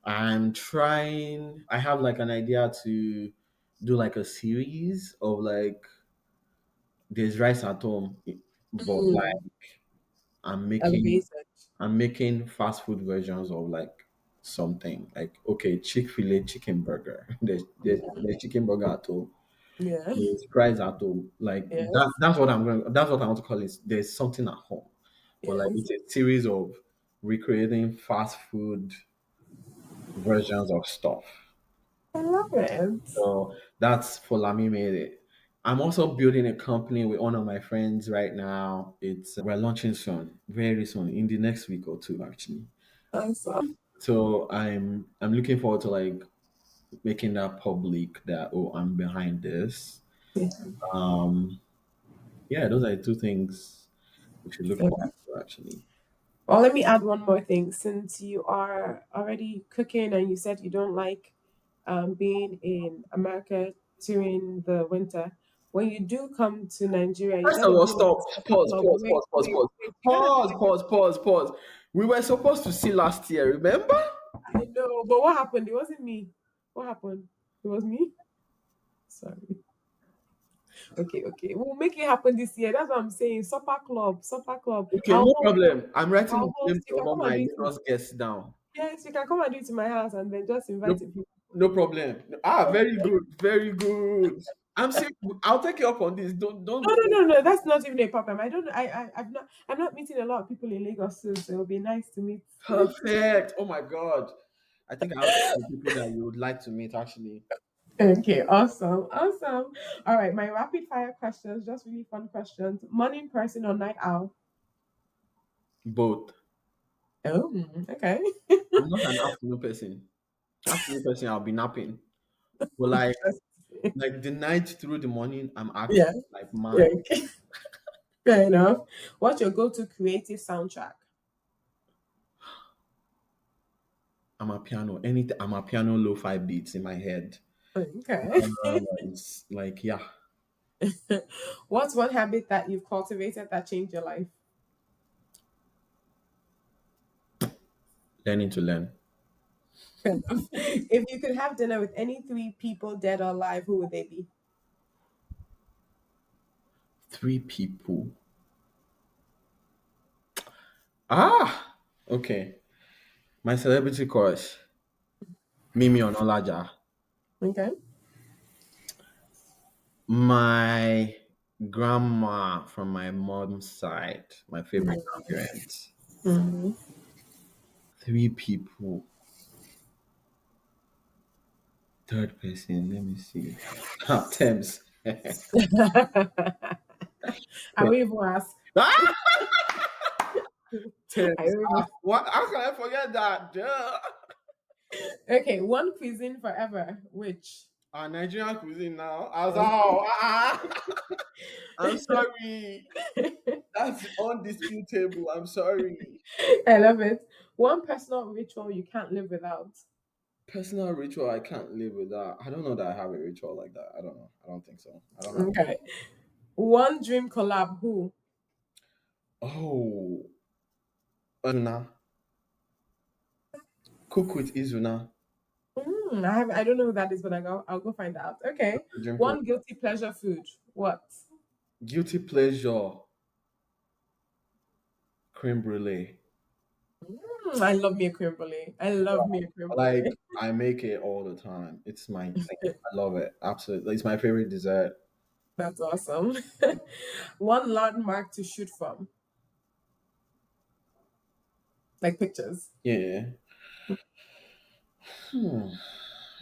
[SPEAKER 2] I have like an idea to do like a series of like there's rice at home, but
[SPEAKER 1] Mm,
[SPEAKER 2] like I'm making
[SPEAKER 1] elevated.
[SPEAKER 2] I'm making fast food versions of like something. Like okay, Chick-fil-A chicken burger. There's chicken burger at home.
[SPEAKER 1] Yeah.
[SPEAKER 2] There's fries at home. Like
[SPEAKER 1] Yes.
[SPEAKER 2] that's what I want to call it. There's something at home. But like
[SPEAKER 1] Yes.
[SPEAKER 2] it's a series of recreating fast food versions of stuff.
[SPEAKER 1] I love it.
[SPEAKER 2] So that's for Lami made it. I'm also building a company with one of my friends right now. It's we're launching soon, very soon, in the next week or two actually.
[SPEAKER 1] Awesome.
[SPEAKER 2] So I'm looking forward to like making that public that oh I'm behind this.
[SPEAKER 1] Yeah.
[SPEAKER 2] Um yeah, those are the two things we should look forward to actually.
[SPEAKER 1] Well, let me add one more thing. Since you are already cooking and you said you don't like being in America during the winter, when you do come to Nigeria, you
[SPEAKER 2] First
[SPEAKER 1] got
[SPEAKER 2] of
[SPEAKER 1] to
[SPEAKER 2] all,
[SPEAKER 1] do like
[SPEAKER 2] stop.
[SPEAKER 1] a supper
[SPEAKER 2] Pause,
[SPEAKER 1] club.
[SPEAKER 2] pause,
[SPEAKER 1] Wait,
[SPEAKER 2] pause, pause,
[SPEAKER 1] wait,
[SPEAKER 2] pause.
[SPEAKER 1] wait. You got to do
[SPEAKER 2] Pause,
[SPEAKER 1] like
[SPEAKER 2] pause, pause, pause. We were supposed to see last year, remember?
[SPEAKER 1] I know, but what happened? It wasn't me. What happened? It was me. Sorry. Okay, okay. We'll make it happen this year. That's what I'm saying. Supper club, supper club.
[SPEAKER 2] Okay, no problem. I'm writing
[SPEAKER 1] I'll
[SPEAKER 2] the
[SPEAKER 1] host.
[SPEAKER 2] names
[SPEAKER 1] You
[SPEAKER 2] of
[SPEAKER 1] can
[SPEAKER 2] all
[SPEAKER 1] come and
[SPEAKER 2] my
[SPEAKER 1] do it.
[SPEAKER 2] latest guests down.
[SPEAKER 1] Yes, you can come and do it to my house and then just
[SPEAKER 2] No,
[SPEAKER 1] invite a few.
[SPEAKER 2] no problem. Very good, very good. I'm saying I'll take you up on this. Don't.
[SPEAKER 1] No, no, no, no. That's not even a problem. I don't. I'm not meeting a lot of people in Lagos soon, so it'll be nice to meet.
[SPEAKER 2] Perfect. Oh my god. I think I have some people that you would like to meet actually.
[SPEAKER 1] Okay, awesome, awesome. All right, my rapid fire questions, just really fun questions. Morning person or night owl?
[SPEAKER 2] Both.
[SPEAKER 1] Oh, okay.
[SPEAKER 2] I'm not an afternoon person. Afternoon person, I'll be napping. But like the night through the morning, I'm active
[SPEAKER 1] Yeah.
[SPEAKER 2] like
[SPEAKER 1] Yeah.
[SPEAKER 2] mad.
[SPEAKER 1] Okay. Fair enough. What's your go-to creative soundtrack?
[SPEAKER 2] I'm a piano lo-fi beats in my head.
[SPEAKER 1] Okay.
[SPEAKER 2] It's like, yeah,
[SPEAKER 1] What's one habit that you've cultivated that changed your life?
[SPEAKER 2] learning to learn.
[SPEAKER 1] Fair enough. If you could have dinner with any three people, dead or alive, who would they be?
[SPEAKER 2] Three people. Ah, okay. My celebrity crush, Mimi Onolaja.
[SPEAKER 1] Okay.
[SPEAKER 2] My grandma from my mom's side, my favorite grandparent.
[SPEAKER 1] Mhm.
[SPEAKER 2] Three people. Third person, let me see. Thames.
[SPEAKER 1] I will even ask.
[SPEAKER 2] Ah,
[SPEAKER 1] I
[SPEAKER 2] Thames.
[SPEAKER 1] will
[SPEAKER 2] Ah,
[SPEAKER 1] even.
[SPEAKER 2] what? How can I forget that? Duh.
[SPEAKER 1] Okay, one cuisine forever. Which?
[SPEAKER 2] Our Nigerian cuisine now. As
[SPEAKER 1] Okay.
[SPEAKER 2] how? I'm sorry. That's undisputable. I'm sorry.
[SPEAKER 1] I love it. One personal ritual you can't live without.
[SPEAKER 2] Personal ritual I can't live without. I don't know that I have a ritual like that. I don't know. I don't think so. I don't have.
[SPEAKER 1] Okay. One dream collab. Who?
[SPEAKER 2] Oh, Izuna. Cook with Izuna.
[SPEAKER 1] I don't know who that is, but I'll go find out. Okay.
[SPEAKER 2] Dream cook.
[SPEAKER 1] One guilty pleasure food. What?
[SPEAKER 2] Guilty pleasure. Creme brulee.
[SPEAKER 1] I love me a creme brulee. I love me a creme
[SPEAKER 2] Like
[SPEAKER 1] brulee.
[SPEAKER 2] I make it all the time. It's my thing. I love it. Absolutely. It's my favorite dessert.
[SPEAKER 1] That's awesome. One landmark to shoot from, like pictures.
[SPEAKER 2] Yeah. Hmm.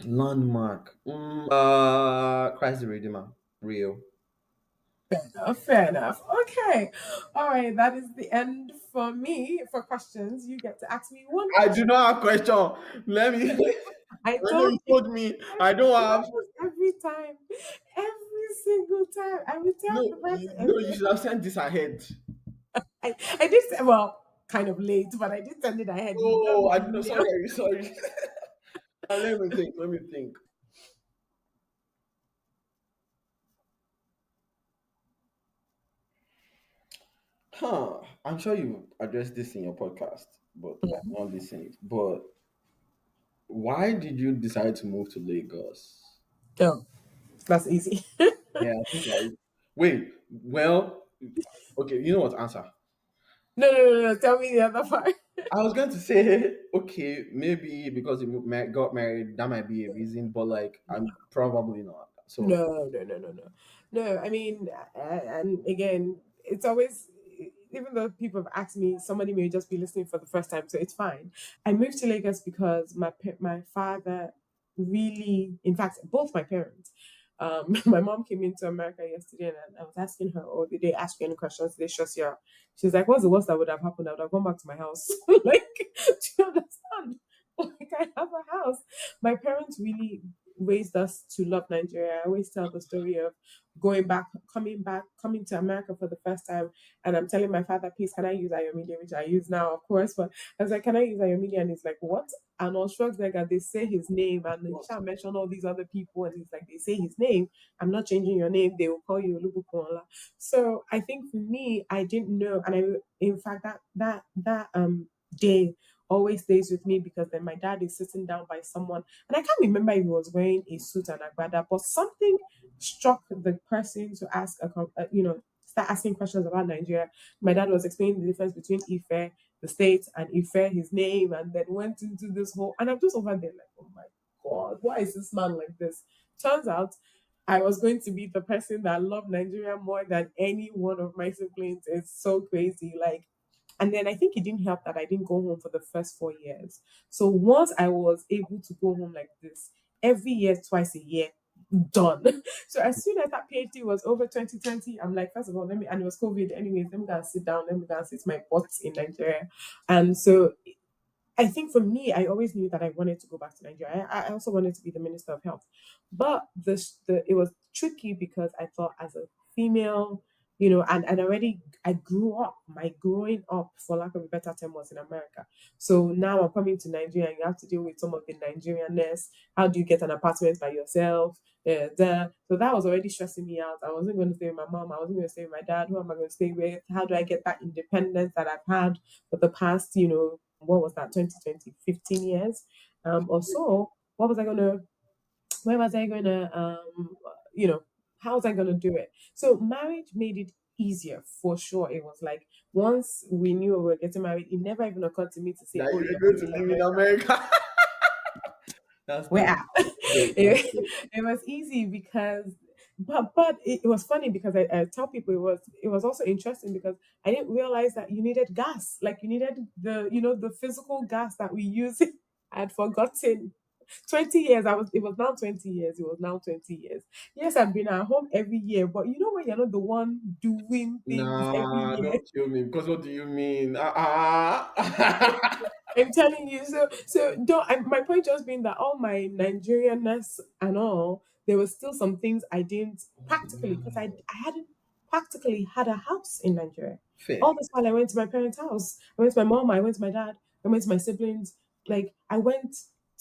[SPEAKER 2] Landmark. Christ the Redeemer. Rio.
[SPEAKER 1] Fair enough. Fair enough. Okay. All right. That is the end for me for questions. You get to ask me one
[SPEAKER 2] I do
[SPEAKER 1] question.
[SPEAKER 2] not have question. Let me.
[SPEAKER 1] I
[SPEAKER 2] I know
[SPEAKER 1] told
[SPEAKER 2] you
[SPEAKER 1] you
[SPEAKER 2] told me. I don't have.
[SPEAKER 1] every time, every single time. I will tell the person
[SPEAKER 2] No,
[SPEAKER 1] every
[SPEAKER 2] you
[SPEAKER 1] day.
[SPEAKER 2] should have sent this ahead.
[SPEAKER 1] I did say, well, kind of late, but I did send it ahead. You don't
[SPEAKER 2] Oh,
[SPEAKER 1] read
[SPEAKER 2] I
[SPEAKER 1] the
[SPEAKER 2] don't know.
[SPEAKER 1] email.
[SPEAKER 2] Sorry, sorry. Let me think. Let me think. Huh. I'm sure you addressed this in your podcast, but I've not listened. But why did you decide to move to Lagos?
[SPEAKER 1] Oh, that's easy.
[SPEAKER 2] Yeah, I think like wait. Well, okay. You know what? Answer.
[SPEAKER 1] No, no, no, no. Tell me the other part.
[SPEAKER 2] I was going to say okay, maybe because got married, that might be a reason. But like, I'm probably not. So
[SPEAKER 1] No, no, no, no, no. No, I mean, and again, it's always, even though people have asked me, somebody may just be listening for the first time, so it's fine. I moved to Lagos because my father really, in fact, both my parents. My mom came into America yesterday, and I was asking her, "Oh, did they ask you any questions? Did they stress you out?" She's like, "What's the worst that would have happened? I would have gone back to my house." Like, do you understand? Like, I have a house. My parents really raised us to love Nigeria. I always tell the story of back, coming to America for the first time. And I'm telling my father, please, can I use Ayomide, which I use now, of course. But I was like, can I use Ayomide? And he's like, what? And on Schwarzenegger, they say his name, and he shall mention all these other people. And he's like, they say his name. I'm not changing your name. They will call you Olubukunla. So I think for me, I didn't know. And in fact, that day always stays with me because then my dad is sitting down by someone and I can't remember if he was wearing a suit and agbada, but something struck the person to ask start asking questions about Nigeria. My dad was explaining the difference between Ife, the state, and Ife, his name, and then went into this whole. And I'm just over there like, oh my god, why is this man like this? Turns out. I was going to be the person that loved Nigeria more than any one of my siblings. It's so crazy. Like, and then I think it didn't help that I didn't go home for the first 4 years. So once I was able to go home like this, every year, twice a year, done. So as soon as that PhD was over 2020, I'm like, first of all, and it was COVID anyways, let me go and sit down, let me go and sit my butt in Nigeria. And so I think for me, I always knew that I wanted to go back to Nigeria. I also wanted to be the Minister of Health, but it was tricky because I thought as a female, and already I grew up. My growing up, for lack of a better term, was in America. So now I'm coming to Nigeria, and you have to deal with some of the Nigerianness. How do you get an apartment by yourself? So that was already stressing me out. I wasn't going to stay with my mom. I wasn't going to stay with my dad. Who am I going to stay with? How do I get that independence that I've had for the past, what was that, 2020, 15 years or so? What was I going to, where was I going to, how was I going to do it? So marriage made it easier for sure. It was like once we knew we were getting married, it never even occurred to me to say,
[SPEAKER 2] That
[SPEAKER 1] oh,
[SPEAKER 2] you're
[SPEAKER 1] you're
[SPEAKER 2] going to
[SPEAKER 1] leaving
[SPEAKER 2] live in
[SPEAKER 1] America.
[SPEAKER 2] America.
[SPEAKER 1] We're
[SPEAKER 2] That's
[SPEAKER 1] out.
[SPEAKER 2] great. That's
[SPEAKER 1] it,
[SPEAKER 2] great.
[SPEAKER 1] it was easy because, but it was funny because I tell people it was also interesting because I didn't realize that you needed gas, like you needed the physical gas that we use. I had forgotten. 20 years. It was now 20 years. It was now 20 years. Yes, I've been at home every year, but you know when you're not the one doing things every
[SPEAKER 2] Nah,
[SPEAKER 1] year.
[SPEAKER 2] don't kill me. Because what do you mean? Ah.
[SPEAKER 1] I'm telling you. So don't. My point just being that all my Nigerianness and all, there was still some things I didn't practically because I hadn't practically had a house in Nigeria. All
[SPEAKER 2] Fair.
[SPEAKER 1] this while I went to my parents' house. I went to my mom. I went to my dad. I went to my siblings. Like I went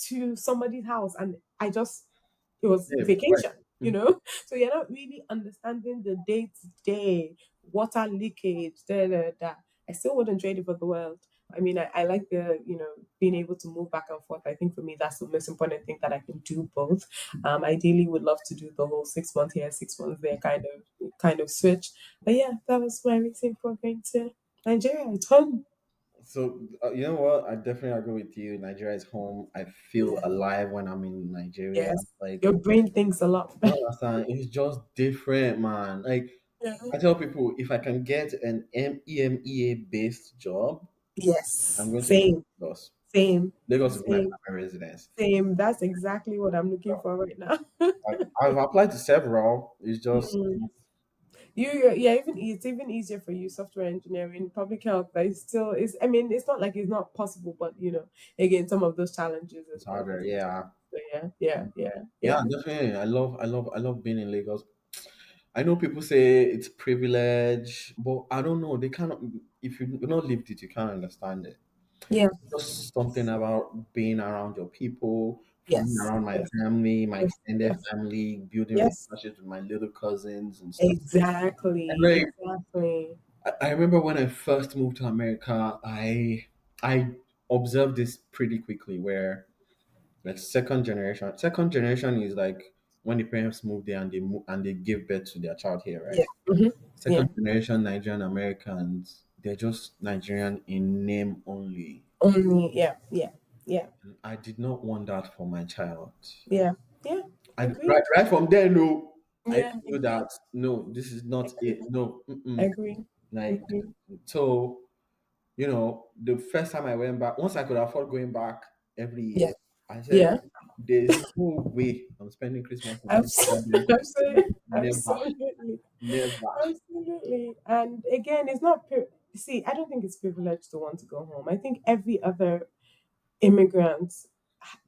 [SPEAKER 1] to somebody's house and it was
[SPEAKER 2] Yeah, right.
[SPEAKER 1] vacation.
[SPEAKER 2] Mm.
[SPEAKER 1] So you're not really understanding the day to day water leakage. Da, da, da. I still wouldn't trade it for the world. I mean, I like being able to move back and forth. I think for me, that's the most important thing that I can do both. Ideally, would love to do the whole 6 month here, 6 months there kind of switch. But yeah, that was my reason for going to Nigeria. It's home.
[SPEAKER 2] So you know what? I definitely agree with you. Nigeria is home. I feel
[SPEAKER 1] Yeah.
[SPEAKER 2] alive when I'm in Nigeria.
[SPEAKER 1] Yes,
[SPEAKER 2] Like
[SPEAKER 1] your brain thinks a lot.
[SPEAKER 2] you understand? It's just different, man. Like
[SPEAKER 1] Yeah.
[SPEAKER 2] I tell people, if I can get an EMEA based job, I'm
[SPEAKER 1] Yes,
[SPEAKER 2] going to live
[SPEAKER 1] same,
[SPEAKER 2] in Lagos.
[SPEAKER 1] same,
[SPEAKER 2] Lagos is my
[SPEAKER 1] same,
[SPEAKER 2] primary residence.
[SPEAKER 1] same. That's exactly what I'm looking for right now.
[SPEAKER 2] I've applied to several. It's just
[SPEAKER 1] Mm. Yeah, even it's even easier for you, software engineering, public health. But it's still is. I mean, it's not like it's not possible, but again, some of those challenges
[SPEAKER 2] it's
[SPEAKER 1] as well
[SPEAKER 2] harder.
[SPEAKER 1] with it.
[SPEAKER 2] Yeah.
[SPEAKER 1] So yeah, yeah, yeah,
[SPEAKER 2] Yeah,
[SPEAKER 1] yeah,
[SPEAKER 2] definitely. I love being in Lagos. I know people say it's privilege, but I don't know. They cannot. If you've not lived it, you can't understand it.
[SPEAKER 1] yeah.
[SPEAKER 2] Just something about being around your people, for me
[SPEAKER 1] Yes,
[SPEAKER 2] around my
[SPEAKER 1] yes,
[SPEAKER 2] family, my
[SPEAKER 1] yes,
[SPEAKER 2] extended
[SPEAKER 1] yes,
[SPEAKER 2] family, building
[SPEAKER 1] yes.
[SPEAKER 2] relationships with my little cousins and stuff. And
[SPEAKER 1] Exactly,
[SPEAKER 2] like
[SPEAKER 1] exactly.
[SPEAKER 2] I remember when I first moved to America, I observed this pretty quickly where like second generation is like when the parents move there and they give birth to their child here,
[SPEAKER 1] Yeah,
[SPEAKER 2] right?
[SPEAKER 1] yeah.
[SPEAKER 2] Second generation Nigerian Americans, they're just Nigerian in name only.
[SPEAKER 1] Only, yeah, yeah, yeah,
[SPEAKER 2] And I did not want that for my child.
[SPEAKER 1] yeah, yeah.
[SPEAKER 2] And
[SPEAKER 1] Agreed.
[SPEAKER 2] right from there, no, I
[SPEAKER 1] Yeah,
[SPEAKER 2] knew
[SPEAKER 1] agreed.
[SPEAKER 2] that no, this is not it.
[SPEAKER 1] Agreed.
[SPEAKER 2] No, mm-mm.
[SPEAKER 1] Agreed.
[SPEAKER 2] Like
[SPEAKER 1] Agreed.
[SPEAKER 2] so, the first time I went back, once I could afford going back every
[SPEAKER 1] Yeah,
[SPEAKER 2] year, I said,
[SPEAKER 1] yeah.
[SPEAKER 2] "There's no way I'm spending Christmas in Nigeria."
[SPEAKER 1] Absolutely,
[SPEAKER 2] Never,
[SPEAKER 1] absolutely,
[SPEAKER 2] never.
[SPEAKER 1] absolutely. And again, it's not. See, I don't think it's privileged to want to go home. I think every other immigrant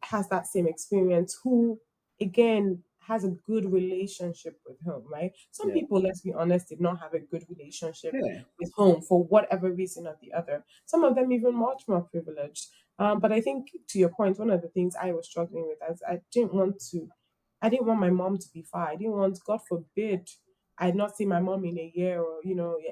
[SPEAKER 1] has that same experience who again has a good relationship with home, right? Some
[SPEAKER 2] Yeah,
[SPEAKER 1] people, let's be honest, did not have a good relationship
[SPEAKER 2] yeah,
[SPEAKER 1] with home for whatever reason or the other. Some of them even much more privileged. But I think to your point, one of the things I was struggling with is I didn't want my mom to be far. I didn't want, God forbid, I'd not seen my mom in a year, or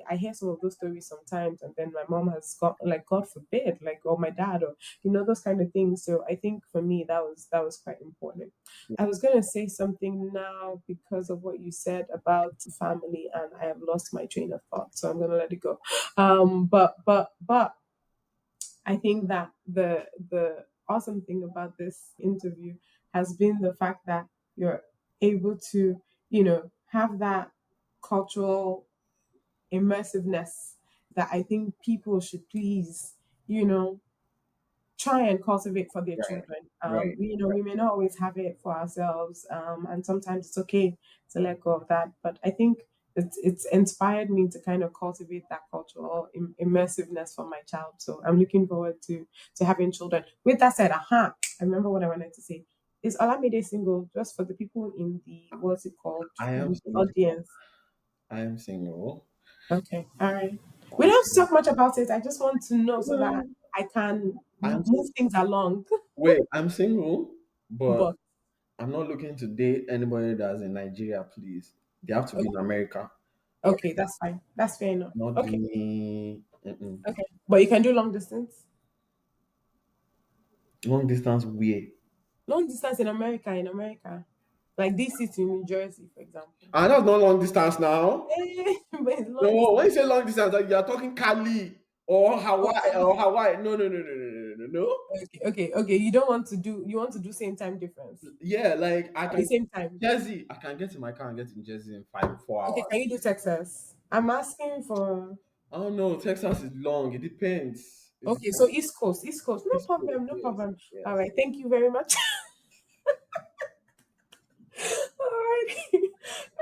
[SPEAKER 1] I hear some of those stories sometimes, and then my mom has got, like, God forbid, like, or my dad, or those kind of things. So I think for me that was quite important. I was going to say something now because of what you said about family, and I have lost my train of thought, so I'm going to let it go. But I think that the awesome thing about this interview has been the fact that you're able to have that cultural immersiveness that I think people should please you know try and cultivate for their
[SPEAKER 2] right,
[SPEAKER 1] children.
[SPEAKER 2] right,
[SPEAKER 1] We may not always have it for ourselves, and sometimes it's okay to let go of that. But I think it's inspired me to kind of cultivate that cultural immersiveness for my child. So I'm looking forward to having children. With that said, I remember what I wanted to say. Is Olamide single? Just for the people in the what's it called,
[SPEAKER 2] I am
[SPEAKER 1] the
[SPEAKER 2] single.
[SPEAKER 1] audience.
[SPEAKER 2] I am single.
[SPEAKER 1] Okay, all right. We
[SPEAKER 2] I'm
[SPEAKER 1] don't have to
[SPEAKER 2] single.
[SPEAKER 1] talk much about it. I just want to know so that
[SPEAKER 2] No,
[SPEAKER 1] I can
[SPEAKER 2] I'm
[SPEAKER 1] move
[SPEAKER 2] single.
[SPEAKER 1] things along.
[SPEAKER 2] Wait, I'm single, but
[SPEAKER 1] But
[SPEAKER 2] I'm not looking to date anybody that's in Nigeria, please. They have to be in
[SPEAKER 1] okay,
[SPEAKER 2] America.
[SPEAKER 1] okay, that's fine. That's fair enough.
[SPEAKER 2] Not
[SPEAKER 1] Okay,
[SPEAKER 2] doing
[SPEAKER 1] okay. But you can do long distance.
[SPEAKER 2] long distance way.
[SPEAKER 1] Long distance in America. Like DC to New Jersey, for example.
[SPEAKER 2] Ah, that's not long distance now.
[SPEAKER 1] But it's long
[SPEAKER 2] No, when you
[SPEAKER 1] distance.
[SPEAKER 2] say long distance, like, you're talking Cali or Hawaii
[SPEAKER 1] Oh,
[SPEAKER 2] or Hawaii. No, no, no, no, no, no, no, no. No.
[SPEAKER 1] okay, okay, okay. You want to do same time difference.
[SPEAKER 2] Yeah, like I
[SPEAKER 1] At the
[SPEAKER 2] can
[SPEAKER 1] same time.
[SPEAKER 2] Jersey. I can get in my car and get in Jersey in 4
[SPEAKER 1] Okay,
[SPEAKER 2] hours.
[SPEAKER 1] can you do Texas? I'm asking for
[SPEAKER 2] Oh no, Texas is long. It depends. It
[SPEAKER 1] okay, so
[SPEAKER 2] depends.
[SPEAKER 1] East Coast, East Coast. No
[SPEAKER 2] East Coast,
[SPEAKER 1] problem, no
[SPEAKER 2] yes,
[SPEAKER 1] problem. All
[SPEAKER 2] yes.
[SPEAKER 1] right, thank you very much. All right.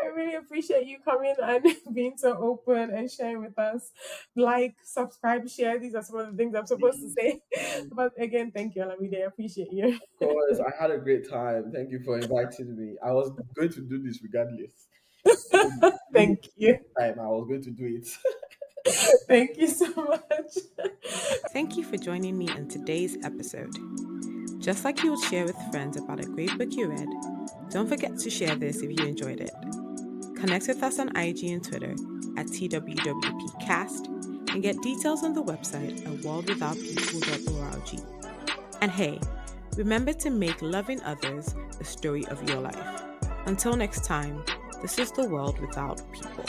[SPEAKER 1] I really appreciate you coming and being so open and sharing with us. Like, subscribe, share. These are some of the things I'm supposed to
[SPEAKER 2] Please,
[SPEAKER 1] say.
[SPEAKER 2] please.
[SPEAKER 1] But again, thank you, Alamide. I appreciate you.
[SPEAKER 2] Of course, I had a great time. Thank you for inviting me. I was going to do this regardless. Even if
[SPEAKER 1] Thank you.
[SPEAKER 2] time, I was going to do it.
[SPEAKER 1] Thank you so much. Thank you for joining me in today's episode. Just like you would share with friends about a great book you read, don't forget to share this if you enjoyed it. Connect with us on IG and Twitter at TWWPcast and get details on the website at worldwithoutpeople.org. And hey, remember to make loving others the story of your life. Until next time, this is the world without people.